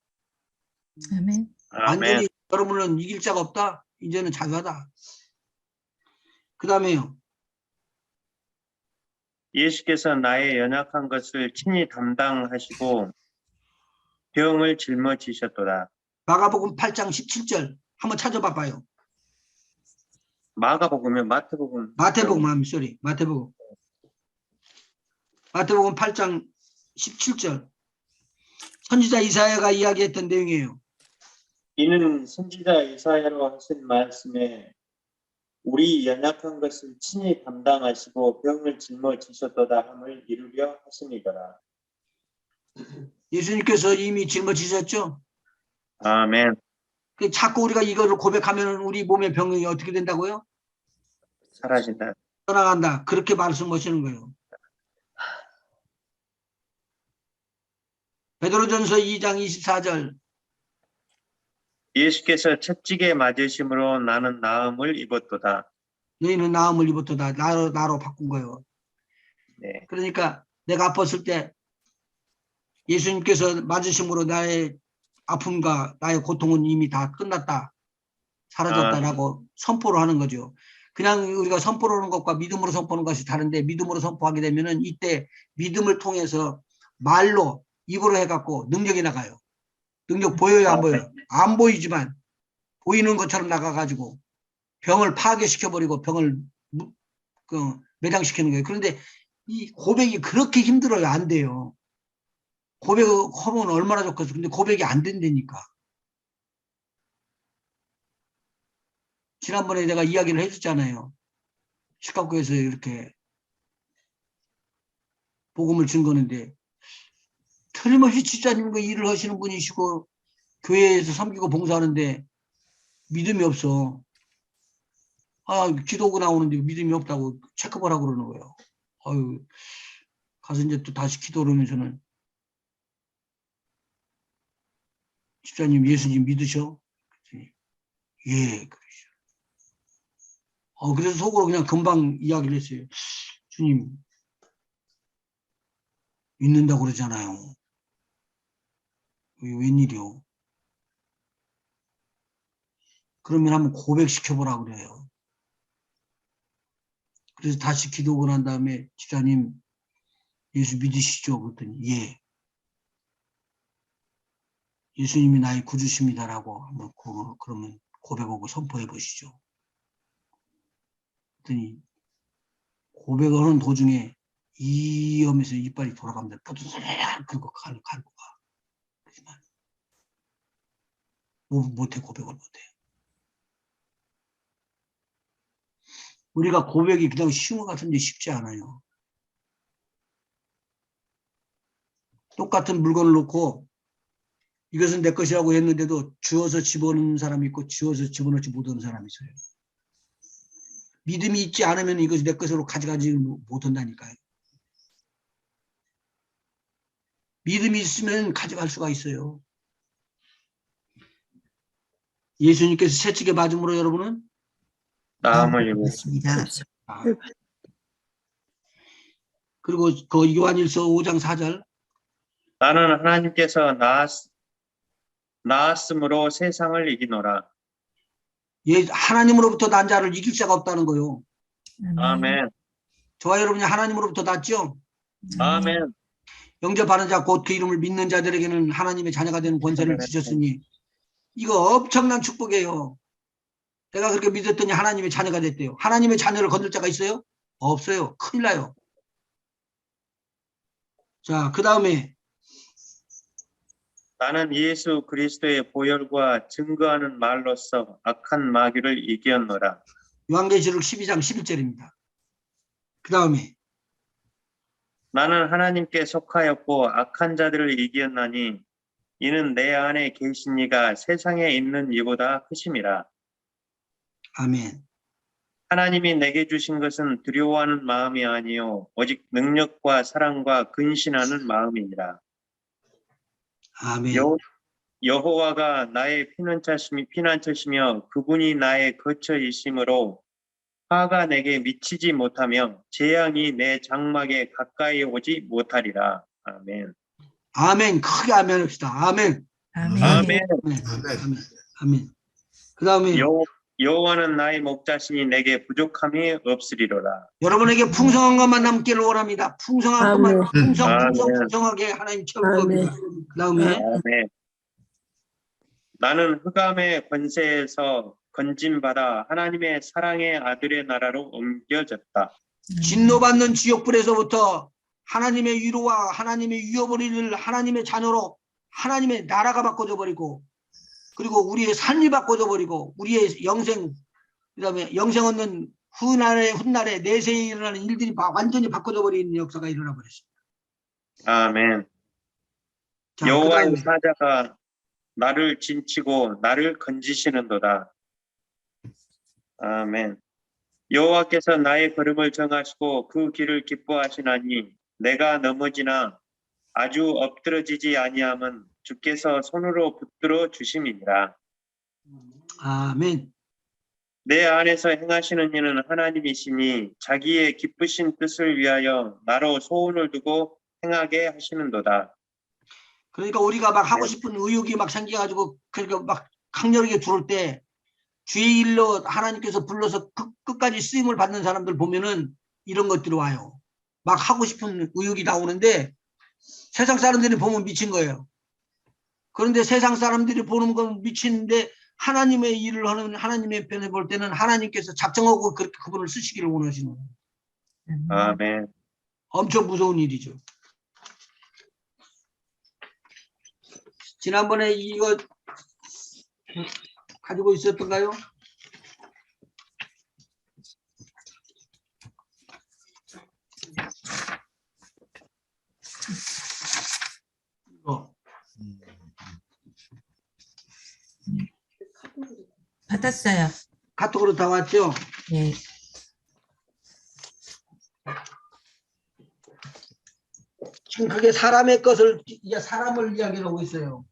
아멘. 완전히 아멘. 여러분은 이길 자가 없다? 이제는 자유하다. 그 다음에요. 예수께서 나의 연약한 것을 친히 담당하시고 병을 짊어지셨도다. 마가복음 8장 17절 한번 찾아봐 봐요. 마가복음이요? 마태복음. 마태복음, sorry. 마태복음 8장 17절. 선지자 이사야가 이야기했던 내용이에요. 이는 선지자 이사야로 하신 말씀에 우리 연약한 것을 친히 담당하시고 병을 짊어지셨도다 함을 이루려 하시니더라. 예수님께서 이미 짊어지셨죠? 아멘. 자꾸 우리가 이거를 고백하면 우리 몸의 병이 어떻게 된다고요? 사라진다. 떠나간다. 그렇게 말씀하시는 거예요. 베드로전서 2장 24절. 예수께서 채찍에 맞으심으로 나는 나음을 입었도다. 너희는 나음을 입었도다. 나로 바꾼 거예요. 네. 그러니까 내가 아팠을 때 예수님께서 맞으심으로 나의 아픔과 나의 고통은 이미 다 끝났다. 사라졌다라고 선포를 하는 거죠. 그냥 우리가 선포를 하는 것과 믿음으로 선포하는 것이 다른데 믿음으로 선포하게 되면은 이때 믿음을 통해서 말로 입으로 해갖고 능력이 나가요. 능력 보여요, 안 보여요? 안 보이지만 보이는 것처럼 나가가지고 병을 파괴시켜버리고 병을 매장시키는 거예요. 그런데 이 고백이 그렇게 힘들어요. 안 돼요. 고백하면 얼마나 좋겠어. 근데 고백이 안 된다니까. 지난번에 내가 이야기를 해줬잖아요. 시카고에서 이렇게 복음을 준 거는데 틀림없이 집사님과 일을 하시는 분이시고 교회에서 섬기고 봉사하는데 믿음이 없어. 기도하고 나오는데 믿음이 없다고 체크를 하고 그러는 거예요. 가서 이제 또 다시 기도를 하면서는 집사님 예수님 믿으셔? 예, 그러시죠. 그래서 속으로 그냥 금방 이야기를 했어요. 주님, 믿는다고 그러잖아요. 웬일이요? 그러면 한번 고백시켜보라 그래요. 그래서 다시 기도하고 난 다음에 집사님 예수 믿으시죠? 그랬더니 예. 예수님이 나의 구주십니다라고 한번 그러면 고백하고 선포해 보시죠. 그랬더니 고백을 하는 도중에 이 하면서 이빨이 돌아갑니다. 뿌듯하게 그리고 가는 거야. 그렇지만 못해, 고백을 못해. 우리가 고백이 그냥 쉬운 것 같은데 쉽지 않아요. 똑같은 물건을 놓고 이것은 내 것이라고 했는데도 주워서 집어넣는 사람이 있고 주워서 집어넣지 못하는 사람이 있어요. 믿음이 있지 않으면 이것이 내 것으로 가져가지 못한다니까요. 믿음이 있으면 가져갈 수가 있어요. 예수님께서 채찍에 맞음으로 여러분은 나음을 입었습니다. 입었습니다. 그리고 그 요한일서 5장 4절. 나는 하나님께서 낳았으므로 세상을 이기노라. 하나님으로부터 난 자를 이길 자가 없다는 거요. 아멘. 저와 여러분이 하나님으로부터 났죠? 아멘. 영접하는 자 곧 그 이름을 믿는 자들에게는 하나님의 자녀가 되는 권세를 주셨으니 이거 엄청난 축복이에요. 내가 그렇게 믿었더니 하나님의 자녀가 됐대요. 하나님의 자녀를 건들 자가 있어요? 없어요. 큰일 나요. 자, 그 다음에 나는 예수 그리스도의 보혈과 증거하는 말로써 악한 마귀를 이겼노라. 요한계시록 12장 11절입니다. 그 다음에 나는 하나님께 속하였고 악한 자들을 이겼나니 이는 내 안에 계신 이가 세상에 있는 이보다 크심이라. 아멘. 하나님이 내게 주신 것은 두려워하는 마음이 아니요 오직 능력과 사랑과 근신하는 마음이니라. 아멘. 여호와가 나의 피난처시며 그분이 나의 거처이심으로 화가 내게 미치지 못하며 재앙이 내 장막에 가까이 오지 못하리라. 아멘. 아멘. 크게 아멘 합시다. 아멘. 아멘. 아멘. 아멘. 아멘. 아멘. 아멘. 그 다음에요. 여호와는 나의 목자시니 내게 부족함이 없으리로다. 여러분에게 풍성한 것만 남기를 원합니다. 풍성한 것만 아멘. 아멘. 풍성하게 하나님 채울 아멘. 겁니다. 그 다음에 아멘. 나는 흑암의 권세에서 건짐받아 하나님의 사랑의 아들의 나라로 옮겨졌다. 진노받는 지옥불에서부터 하나님의 위로와 하나님의 위협을 잃을 하나님의 자녀로 하나님의 나라가 바꿔져 버리고, 그리고 우리의 삶이 바꿔져 버리고, 우리의 영생, 그다음에 영생 얻는 훗날에 내세에 일어나는 일들이 완전히 바꿔져 버리는 역사가 일어나 버렸습니다. 아멘. 자, 여호와의 그다음에 사자가 나를 진치고 나를 건지시는도다. 아멘. 여호와께서 나의 걸음을 정하시고 그 길을 기뻐하시나니 내가 넘어지나 아주 엎드러지지 아니함은 주께서 손으로 붙들어 주심이니라. 아멘. 내 안에서 행하시는 이는 하나님이시니 자기의 기쁘신 뜻을 위하여 나로 소원을 두고 행하게 하시는도다. 그러니까 우리가 막 하고 싶은 의욕이 막 생겨가지고 그러니까 막 강렬하게 들어올 때 주의 일로 하나님께서 불러서 끝까지 쓰임을 받는 사람들 보면은 이런 것들이 와요. 막 하고 싶은 의욕이 나오는데 세상 사람들이 보면 미친 거예요. 그런데 세상 사람들이 보는 건 미치는데 하나님의 일을 하는 하나님의 편에 볼 때는 하나님께서 작정하고 그렇게 그분을 쓰시기를 원하시는 거예요. 아멘. 엄청 무서운 일이죠. 지난번에 이거 가지고 있었던가요? 이거. 받았어요. 카톡으로 다 왔죠? 네. 지금 그게 사람의 것을, 사람을 이야기하고 있어요.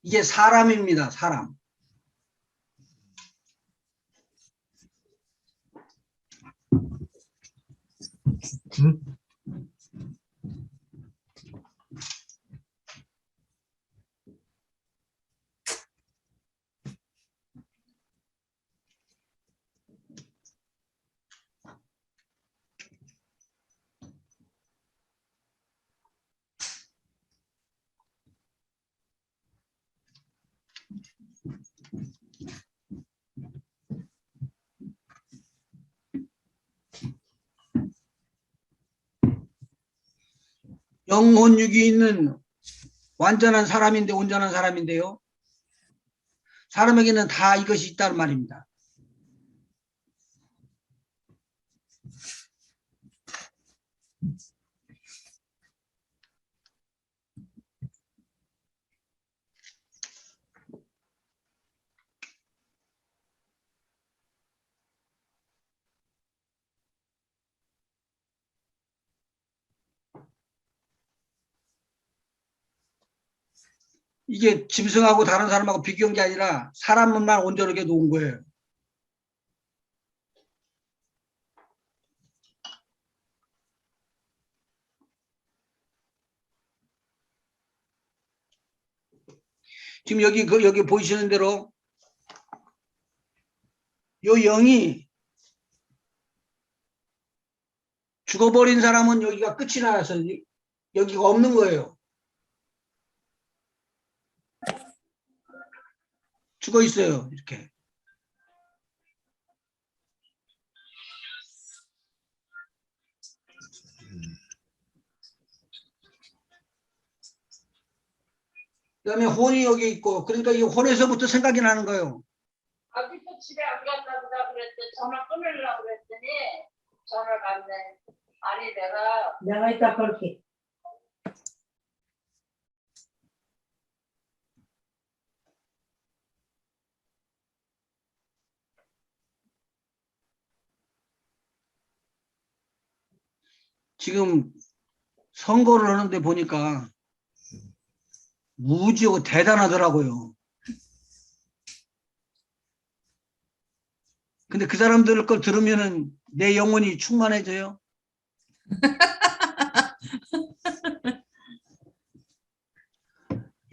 이게 사람입니다. 사람. 영혼육이 있는 완전한 사람인데 온전한 사람인데요. 사람에게는 다 이것이 있다는 말입니다. 이게 짐승하고 다른 사람하고 비교한 게 아니라 사람만 온전하게 놓은 거예요. 지금 여기 보이시는 대로 요 영이 죽어버린 사람은 여기가 끝이 나서 여기가 없는 거예요. 죽어 있어요. 이렇게. 그다음에 혼이 여기 있고, 그러니까 이 혼에서부터 생각이 나는 거예요. 아직도 집에 안 갔나 보다 그랬더니 전화 끊으려고 그랬더니 전화가 안 돼. 아니 내가 이따 걸게. 지금 선거를 하는데 보니까 무지하고 대단하더라고요. 근데 그 사람들 걸 들으면은 내 영혼이 충만해져요.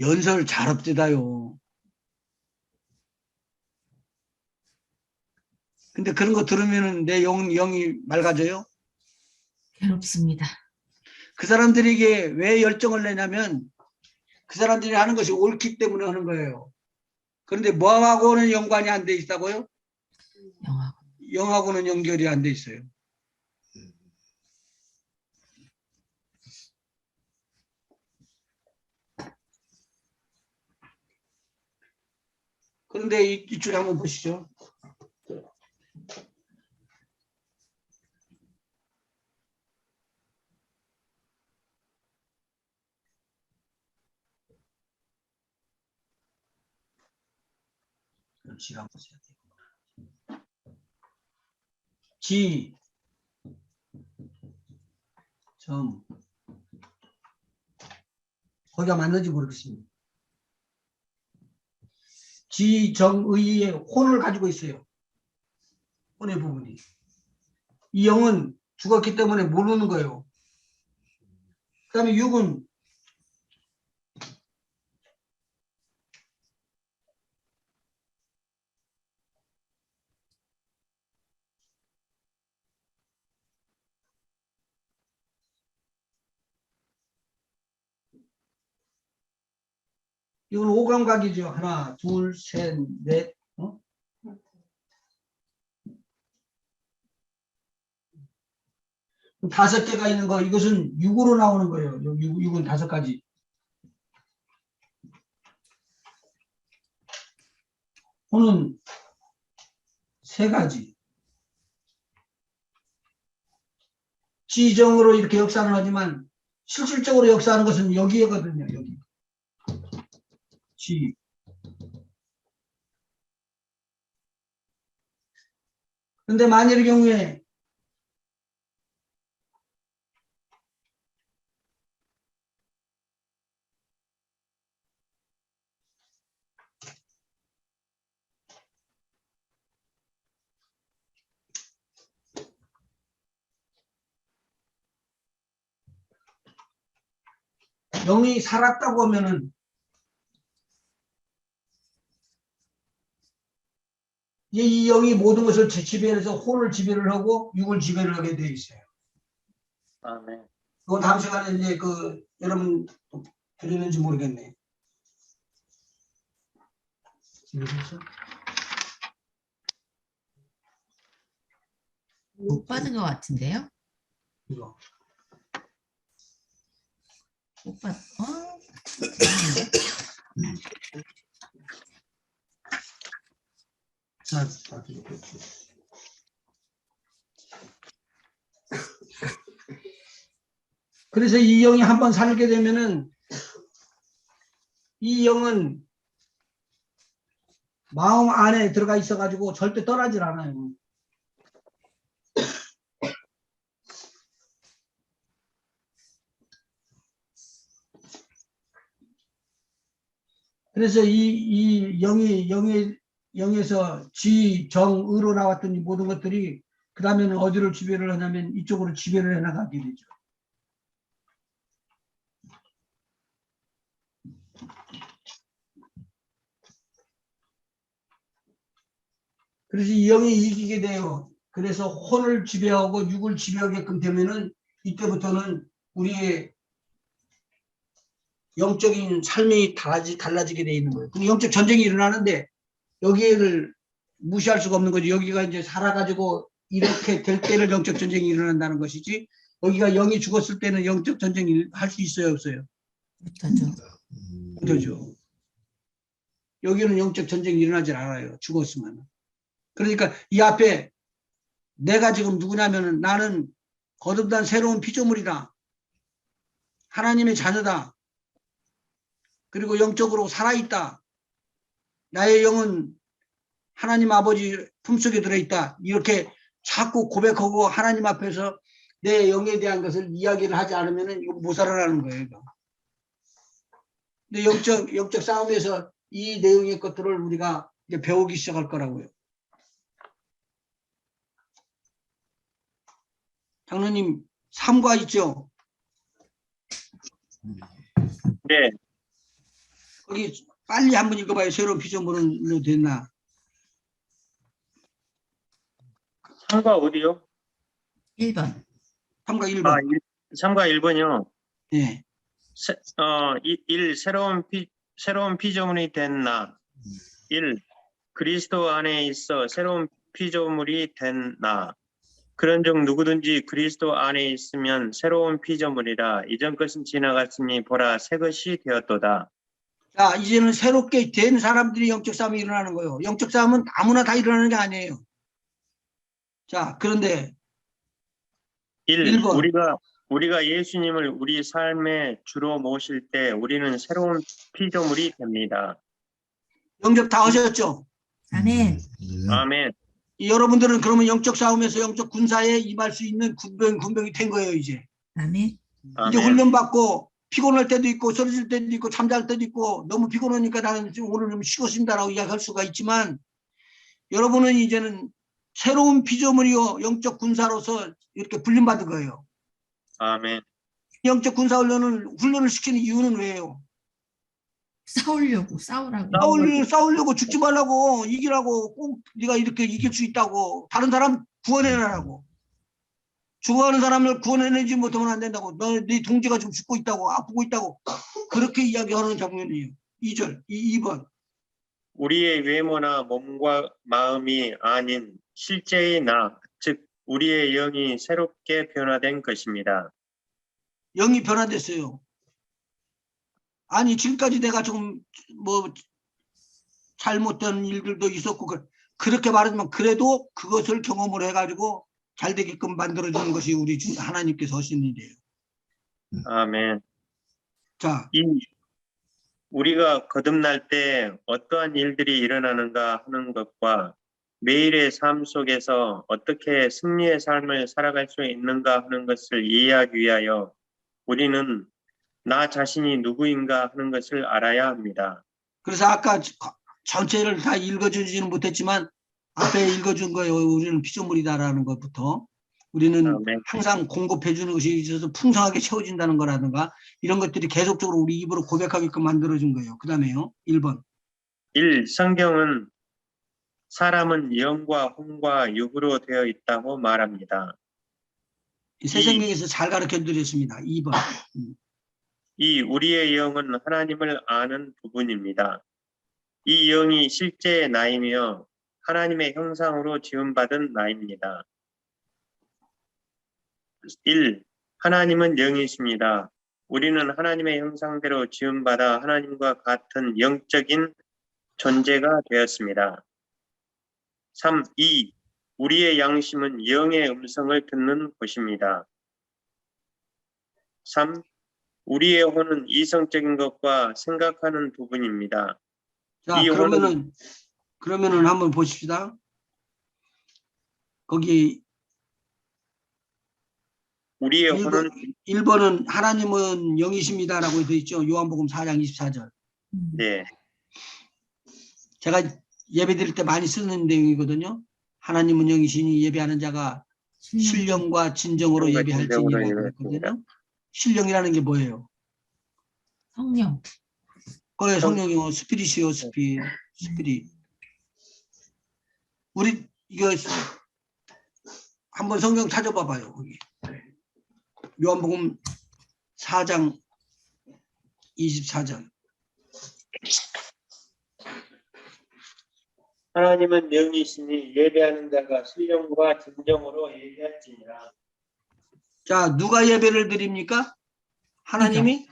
연설 잘합디다요. 근데 그런 거 들으면은 내 영이 맑아져요. 괴롭습니다. 그 사람들에게 왜 열정을 내냐면 그 사람들이 하는 것이 옳기 때문에 하는 거예요. 그런데 뭐하고는 연관이 안 돼 있다고요? 영화. 영하고는 연결이 안 돼 있어요. 그런데 이쪽에 한번 보시죠. 지가 보세요. 지, 점, 거기가 맞는지 모르겠습니다. 지, 정, 의의 혼을 가지고 있어요. 혼의 부분이. 이 영은 죽었기 때문에 모르는 거예요. 그 다음에 육은 이건 오감각이죠. 하나, 둘, 셋, 넷. 어? 다섯 개가 있는 거, 이것은 6으로 나오는 거예요. 6은 다섯 가지. 혼은 세 가지. 지정으로 이렇게 역사를 하지만 실질적으로 역사하는 것은 여기거든요. 여기. 지. 근데 만일의 경우에 영이 살았다고 하면은 이 영이 모든 것을 지배해서 혼을 지배를 하고 육을 지배를 하게 돼 있어요. 아멘. 그거 다음 시간에 이제 여러분 들리는지 모르겠네. 못 받은 것 같은데요? 이거. 못 받. 어? 자, 그래서 이 영이 한번 살게 되면은 이 영은 마음 안에 들어가 있어가지고 절대 떠나질 않아요. 그래서 이 영에서 지, 정, 의로 나왔던 이 모든 것들이 그 다음에는 어디를 지배를 하냐면 이쪽으로 지배를 해나가게 되죠. 그래서 이 영이 이기게 돼요. 그래서 혼을 지배하고 육을 지배하게끔 되면은 이때부터는 우리의 영적인 삶이 달라지게 돼 있는 거예요. 근데 영적 전쟁이 일어나는데 여기를 무시할 수가 없는 거죠. 여기가 이제 살아가지고 이렇게 될 때를 영적 전쟁이 일어난다는 것이지, 여기가 영이 죽었을 때는 영적 전쟁이 할 수 있어요, 없어요? 못하죠. 그렇죠. 여기는 영적 전쟁이 일어나질 않아요. 죽었으면. 그러니까 이 앞에 내가 지금 누구냐면은 나는 거듭난 새로운 피조물이다. 하나님의 자녀다. 그리고 영적으로 살아있다. 나의 영은 하나님 아버지 품속에 들어있다. 이렇게 자꾸 고백하고 하나님 앞에서 내 영에 대한 것을 이야기를 하지 않으면 이거 못 살아나는 거예요. 이거. 근데 영적 싸움에서 이 내용의 것들을 우리가 이제 배우기 시작할 거라고요. 장로님, 3과 있죠? 네, 거기 빨리 한번 읽어봐요. 새로운 피조물로 됐나? 3과 어디요? 1번. 3과 1번. 아, 3과 1번이요. 예. 1. 새로운 피조물이 된 나. 1. 그리스도 안에 있어 새로운 피조물이 된 나. 그런즉 누구든지 그리스도 안에 있으면 새로운 피조물이라. 이전 것은 지나갔으니 보라 새 것이 되었도다. 자, 이제는 새롭게 된 사람들이 영적 싸움이 일어나는 거예요. 영적 싸움은 아무나 다 일어나는 게 아니에요. 자, 그런데 1. 1번. 우리가 예수님을 우리 삶의 주로 모실 때 우리는 새로운 피조물이 됩니다. 영접 다 하셨죠? 아멘. 아멘. 여러분들은 그러면 영적 싸움에서 영적 군사에 임할 수 있는 군병이 된 거예요, 이제. 아멘. 이제 아멘. 훈련받고 피곤할 때도 있고 쓰러질 때도 있고 잠잘 때도 있고 너무 피곤하니까 나는 지금 오늘 좀 쉬고 싶다라고 이야기할 수가 있지만, 여러분은 이제는 새로운 피조물이요 영적 군사로서 이렇게 훈련받은 거예요. 아멘. 영적 군사 훈련을 시키는 이유는 왜요? 싸우라고. 싸우려고, 죽지 말라고, 이기라고, 꼭 네가 이렇게 이길 수 있다고, 다른 사람 구원해내라고. 죽어가는 사람을 구원해내지 못하면 안 된다고. 네 동지가 지금 죽고 있다고, 아프고 있다고. 그렇게 이야기하는 장면이에요. 2절, 2번. 우리의 외모나 몸과 마음이 아닌 실제의 나, 즉 우리의 영이 새롭게 변화된 것입니다. 영이 변화됐어요. 아니, 지금까지 내가 좀 뭐 잘못된 일들도 있었고 그렇게 말하지만 그래도 그것을 경험을 해가지고 잘 되게끔 만들어주는 것이 우리 하나님께서 하신 일이에요. 아멘. 자, 우리가 거듭날 때 어떠한 일들이 일어나는가 하는 것과 매일의 삶 속에서 어떻게 승리의 삶을 살아갈 수 있는가 하는 것을 이해하기 위하여 우리는 나 자신이 누구인가 하는 것을 알아야 합니다. 그래서 아까 전체를 다 읽어주지는 못했지만 앞에 읽어준 거예요. 우리는 피조물이다라는 것부터 우리는 아멘. 항상 공급해 주는 것이 있어서 풍성하게 채워진다는 거라든가 이런 것들이 계속적으로 우리 입으로 고백하게끔 만들어준 거예요. 그 다음에요. 1번. 1. 성경은 사람은 영과 혼과 육으로 되어 있다고 말합니다. 새생명에서 잘 가르쳐 드렸습니다. 2번. 2. 우리의 영은 하나님을 아는 부분입니다. 이 영이 실제의 나이며 하나님의 형상으로 지음받은 나입니다. 1. 하나님은 영이십니다. 우리는 하나님의 형상대로 지음받아 하나님과 같은 영적인 존재가 되었습니다. 3. 2. 우리의 양심은 영의 음성을 듣는 곳입니다. 3. 우리의 혼은 이성적인 것과 생각하는 부분입니다. 자, 이 그러면은 한번 보십시다. 거기 우리의 혼은 1번은 하나님은 영이십니다라고 되어 있죠. 요한복음 4장 24절. 네. 제가 예배 드릴 때 많이 쓰는 내용이거든요. 하나님은 영이시니 예배하는 자가 신령과 진정으로 신령과 예배할지니라 진정으로 그랬거든요. 신령이라는 게 뭐예요? 성령. 거기 성령이요, 스피릿이요, 스피릿. 우리 이거 한번 성경 찾아봐봐요. 거기 요한복음 4장 24절. 하나님은 영이시니 예배하는 자가 신령과 진정으로 예배할지니라. 자, 누가 예배를 드립니까? 하나님이?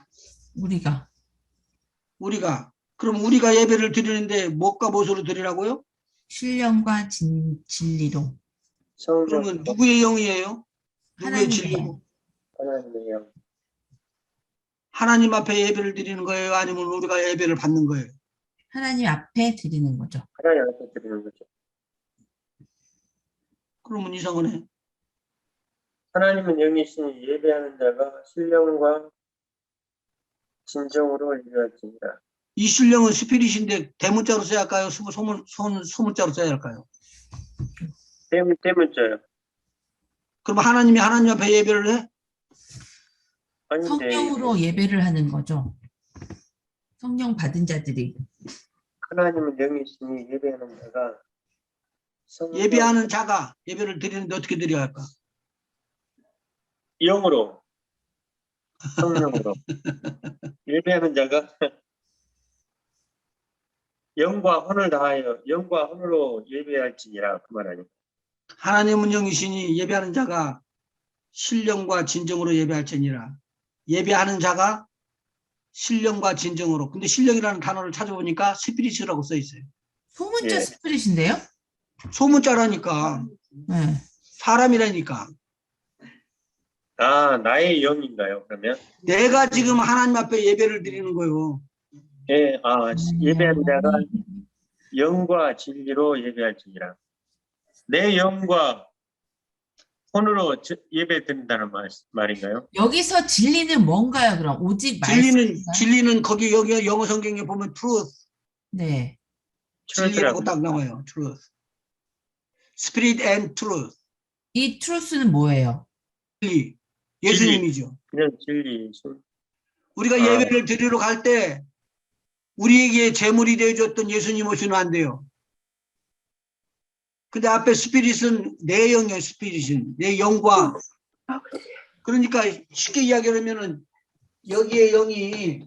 우리가. 그럼 우리가 예배를 드리는데 무엇과 무엇으로 드리라고요? 신령과 진리로. 성령 그러면 누구의 영이에요? 누구의 하나님의 진리고? 하나님의 영. 하나님 앞에 예배를 드리는 거예요? 아니면 우리가 예배를 받는 거예요? 하나님 앞에 드리는 거죠. 하나님 앞에 드리는 거죠. 그러면 이상하네. 하나님은 영이시니 예배하는 자가 신령과 진정으로 예배할지니라. 이 신령은 스피릿인데 대문자로 써야 할까요? 소문자로 써야 할까요? 때문자요. 그럼 하나님이 하나님 앞에 예배를 해? 아닌데 성령으로 예배를 하는 거죠. 성령 받은 자들이. 하나님은 영이시니 예배하는 자가 성령 예배하는 자가 예배를 드리는데 어떻게 드려야 할까? 영으로 성령으로 예배하는 자가 영과 혼을 다하여 영과 혼으로 예배할지니라 그 말 아니에요. 하나님은 영이시니 예배하는 자가 신령과 진정으로 예배할지니라. 예배하는 자가 신령과 진정으로. 근데 신령이라는 단어를 찾아보니까 스피릿이라고 써 있어요. 소문자 예. 스피릿인데요? 소문자라니까. 네. 사람이라니까. 아 나의 영인가요 그러면? 내가 지금 하나님 앞에 예배를 드리는 거예요. 예, 예배하는 자가 영과 진리로 예배할지니라. 내 영과 혼으로 예배 드린다는 말인가요? 여기서 진리는 뭔가요? 그럼 오직 말씀인가요? 진리는 거기 여기 영어 성경에 보면 truth, 네. 진리라고 딱 나와요. truth. spirit and truth. 이 트루스는 뭐예요? 진리. 예수님이죠. 그냥 진리. 우리가 예배를 드리러 갈 때 우리에게 제물이 되어줬던 예수님 오시면 안 돼요. 근데 앞에 스피릿은 내 영이에요. 스피릿은 내 영과. 그러니까 쉽게 이야기하면은 여기에 영이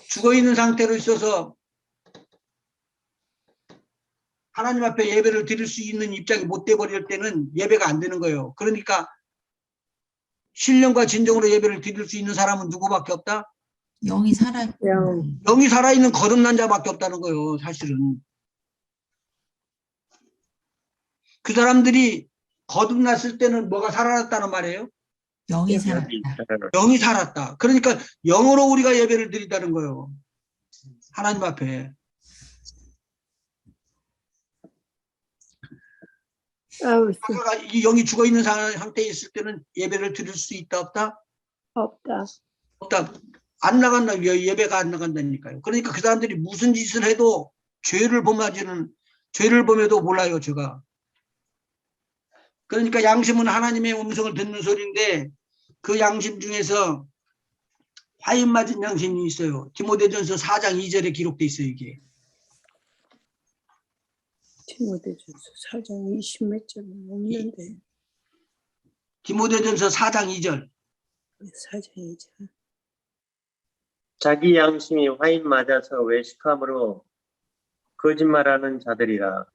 죽어있는 상태로 있어서 하나님 앞에 예배를 드릴 수 있는 입장이 못 돼버릴 때는 예배가 안 되는 거예요. 그러니까 신령과 진정으로 예배를 드릴 수 있는 사람은 누구밖에 없다? 영이 살아. 영이 살아있는 거듭난 자밖에 없다는 거예요. 사실은. 그 사람들이 거듭났을 때는 뭐가 살아났다는 말이에요? 영이 살았다. 영이 살았다. 그러니까 영으로 우리가 예배를 드린다는 거예요. 하나님 앞에. 아까 이 영이 죽어있는 상태에 있을 때는 예배를 드릴 수 있다 없다? 없다. 없다. 안 나간다. 예배가 안 나간다니까요. 그러니까 그 사람들이 무슨 짓을 해도 죄를 범해도 몰라요. 제가. 그러니까 양심은 하나님의 음성을 듣는 소리인데 그 양심 중에서 화인 맞은 양심이 있어요. 디모데전서 4장 2절에 기록돼 있어요. 이게. 디모데전서 4장 20몇 절은 없는데. 디모데전서 4장 2절. 4장 2절. 자기 양심이 화인 맞아서 외식함으로 거짓말하는 자들이라.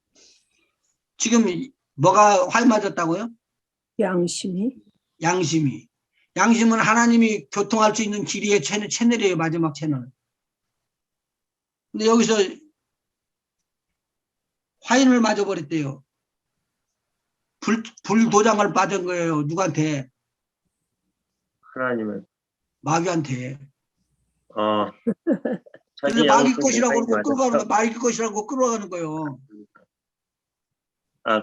지금 뭐가 화인 맞았다고요? 양심이? 양심이. 양심은 하나님이 교통할 수 있는 길이의 채널이에요. 마지막 채널. 근데 여기서 화인을 맞아버렸대요. 불도장을 맞은 거예요. 누구한테? 하나님은. 마귀한테. 그래서 자기 마귀 양심이 것이라고 화인 그러고 끌어가는 맞아서. 거, 마귀 것이라고 끌어가는 거예요.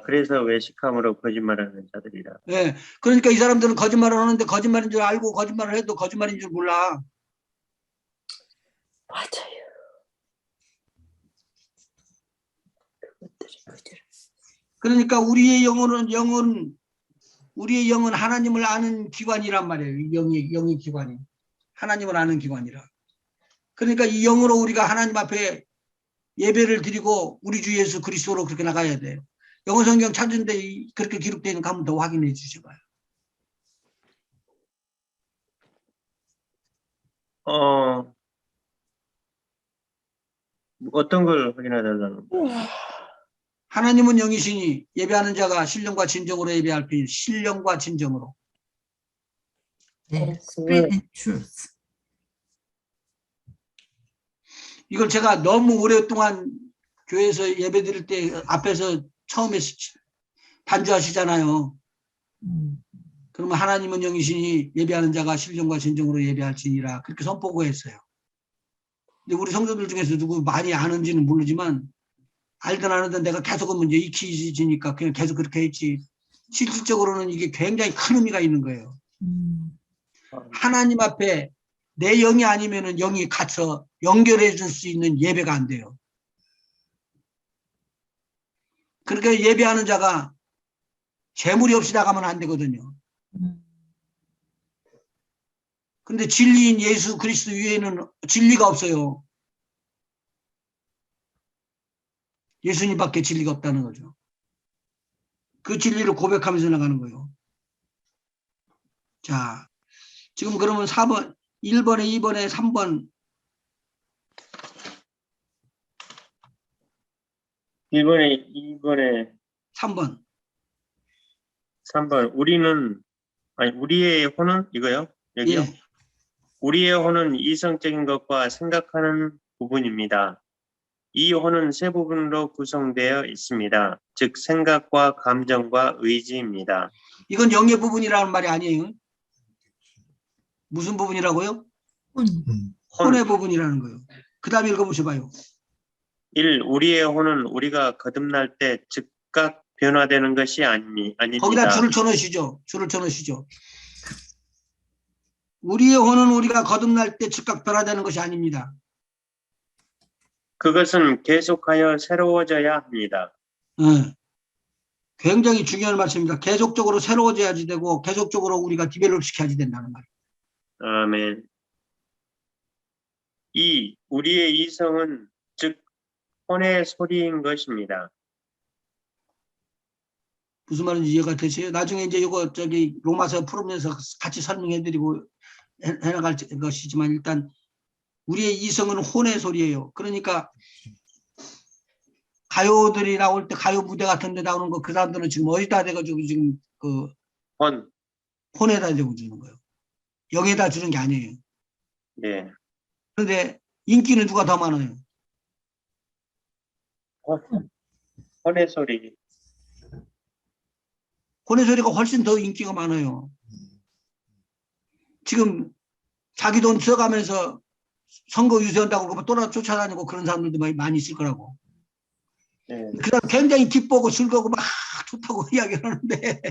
그래서 외식함으로 거짓말하는 자들이라. 예. 그러니까 이 사람들은 거짓말을 하는데 거짓말인 줄 알고 거짓말을 해도 거짓말인 줄 몰라. 맞아요. 그대로. 그러니까 우리의 영은 하나님을 아는 기관이란 말이에요. 영의 기관이. 하나님을 아는 기관이라. 그러니까 이 영으로 우리가 하나님 앞에 예배를 드리고 우리 주 예수 그리스도로 그렇게 나가야 돼요. 영어 성경 찾은데 그렇게 기록되어 있는 거 한번 더 확인해 주셔봐요. 어떤 걸 확인해달라는 거예요? 하나님은 영이시니 예배하는 자가 신령과 진정으로 예배할 뿐 신령과 진정으로. 네, Spirit and Truth. 이걸 제가 너무 오랫동안 교회에서 예배 드릴 때 앞에서 처음에 반주하시잖아요. 그러면 하나님은 영이시니 예배하는 자가 신령과 진정으로 예배할지니라 그렇게 선포했어요. 근데 우리 성도들 중에서 누구 많이 아는지는 모르지만 알든 안 알든 내가 계속 하면 이제 익히지니까 그냥 계속 그렇게 했지. 실질적으로는 이게 굉장히 큰 의미가 있는 거예요. 하나님 앞에 내 영이 아니면은 영이 갇혀 연결해 줄 수 있는 예배가 안 돼요. 그러니까 예배하는 자가 재물이 없이 나가면 안 되거든요. 근데 진리인 예수 그리스도 위에는 진리가 없어요. 예수님밖에 진리가 없다는 거죠. 그 진리를 고백하면서 나가는 거예요. 자, 지금 그러면 4번, 1번에 2번에 3번. 1번에 2번에 3번. 3번 우리의 혼은 이거요? 여기요? 예. 우리의 혼은 이성적인 것과 생각하는 부분입니다. 이 혼은 세 부분으로 구성되어 있습니다. 즉 생각과 감정과 의지입니다. 이건 영의 부분이라는 말이 아니에요. 무슨 부분이라고요? 혼의 부분이라는 거예요. 그 다음에 읽어보셔봐요. 1. 우리의 혼은 우리가 거듭날 때 즉각 변화되는 것이 아닙니다. 거기다 줄을 쳐넣으시죠. 줄을 쳐넣으시죠. 우리의 혼은 우리가 거듭날 때 즉각 변화되는 것이 아닙니다. 그것은 계속하여 새로워져야 합니다. 네. 굉장히 중요한 말씀입니다. 계속적으로 새로워져야지 되고 계속적으로 우리가 디벨롭 시켜야지 된다는 말. 아멘. 2. 우리의 이성은 즉 혼의 소리인 것입니다. 무슨 말인지 이해가 되세요? 나중에 이제 이거 로마서 풀으면서 같이 설명해드리고 해나갈 것이지만 일단 우리의 이성은 혼의 소리예요. 그러니까 가요들이 나올 때 가요 무대 같은 데 나오는 거 그 사람들은 지금 어디다 대가지고 지금 그 혼에다 대고 주는 거예요. 영에다 주는 게 아니에요. 네. 그런데 인기는 누가 더 많아요? 혼의 소리. 혼의 소리가 훨씬 더 인기가 많아요. 지금 자기 돈 써가면서 선거 유세한다고 그러면 쫓아다니고 그런 사람들도 많이 있을 거라고. 네. 그 사람 굉장히 기쁘고 즐거고 막 좋다고 이야기를 하는데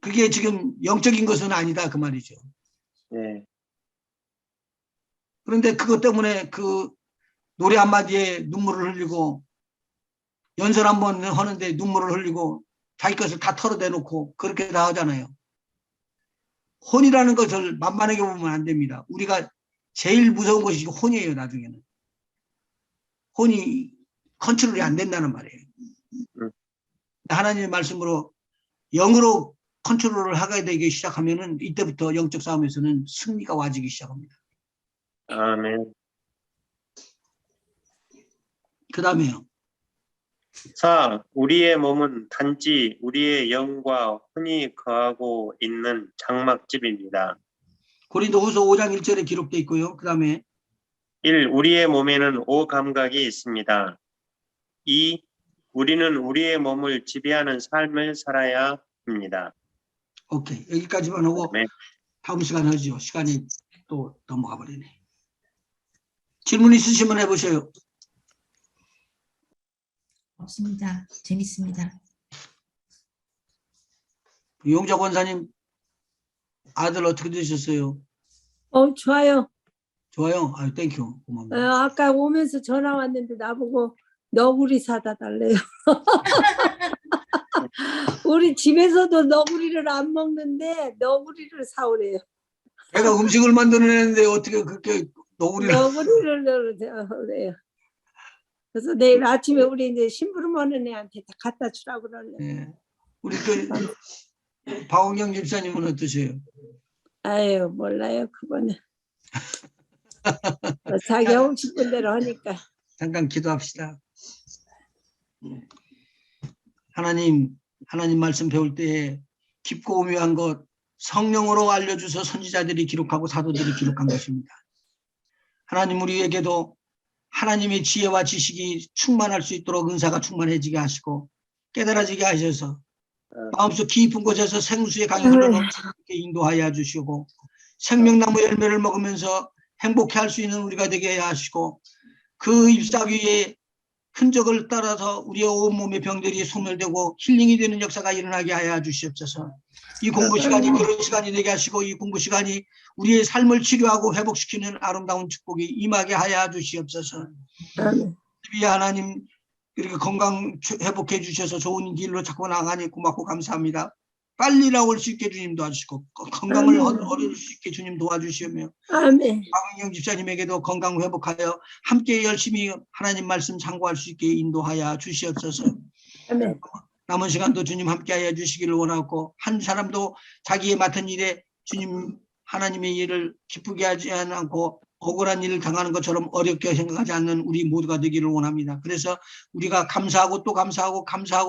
그게 지금 영적인 것은 아니다 그 말이죠. 네. 그런데 그것 때문에 그 노래 한마디에 눈물을 흘리고 연설 한번 하는데 눈물을 흘리고 자기 것을 다 털어대놓고 그렇게 다 하잖아요. 혼이라는 것을 만만하게 보면 안 됩니다. 우리가 제일 무서운 것이 혼이에요. 나중에는. 혼이 컨트롤이 안 된다는 말이에요. 하나님의 말씀으로 영으로 컨트롤을 하게 되기 시작하면은 이때부터 영적 싸움에서는 승리가 와지기 시작합니다. 아멘. 그 다음에요. 4. 우리의 몸은 단지 우리의 영과 혼이 거하고 있는 장막집입니다. 고린도후서 5장 1절에 기록되어 있고요. 그 다음에 1. 우리의 몸에는 5감각이 있습니다. 2. 우리는 우리의 몸을 지배하는 삶을 살아야 합니다. 오케이. 여기까지만 하고 네. 다음 시간에 하죠. 시간이 또 넘어가 버리네. 질문 있으시면 해보세요. 없습니다. 재밌습니다. 용자 권사님 아들 어떻게 되셨어요? 좋아요. 좋아요. 아유, 땡큐. 고맙습니다. 아까 오면서 전화 왔는데 나보고 너구리 사다 달래요. 우리 집에서도 너구리를 안 먹는데 너구리를 사오래요. 내가 음식을 만들어내는데 어떻게 그렇게 너구리를 너구리를 사오래요. 그래서 내일 아침에 우리 이제 심부름 오는 애한테 다 갖다 주라고 그러네. 예. 우리 그 박원경 집사님은 어떠세요? 아유 몰라요 그거는. 자기 하고 싶은 대로 하니까. 잠깐 기도합시다. 하나님 말씀 배울 때 깊고 오묘한 것 성령으로 알려주셔서 선지자들이 기록하고 사도들이 기록한 것입니다. 하나님 우리에게도 하나님의 지혜와 지식이 충만할 수 있도록 은사가 충만해지게 하시고 깨달아지게 하셔서 마음속 깊은 곳에서 생수의 강이 흘러넘치게 인도하여 주시고 생명나무 열매를 먹으면서 행복해 할 수 있는 우리가 되게 하시고 그 잎사귀의 흔적을 따라서 우리의 온몸의 병들이 소멸되고 힐링이 되는 역사가 일어나게 하여 주시옵소서. 이 공부 시간이 그런 시간이 되게 하시고 이 공부 시간이 우리의 삶을 치료하고 회복시키는 아름다운 축복이 임하게 하여 주시옵소서. 이 하나님 이렇게 건강 회복해 주셔서 좋은 길로 자꾸 나가니 고맙고 감사합니다. 빨리 나올 수 있게 주님 도와주시고 건강을 얻을 수 있게 주님 도와주시며 아멘. 박은경 집사님에게도 건강 회복하여 함께 열심히 하나님 말씀 참고할 수 있게 인도하여 주시옵소서. 아멘. 남은 시간도 주님 함께하여 주시기를 원하고 한 사람도 자기의 맡은 일에 주님 하나님의 일을 기쁘게 하지 않고 억울한 일을 당하는 것처럼 어렵게 생각하지 않는 우리 모두가 되기를 원합니다. 그래서 우리가 감사하고 또 감사하고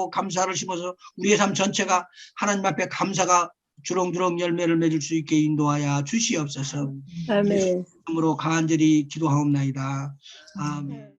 감사를 심어서 우리의 삶 전체가 하나님 앞에 감사가 주렁주렁 열매를 맺을 수 있게 인도하여 주시옵소서. 아멘. 이름으로 간절히 기도하옵나이다. 아멘.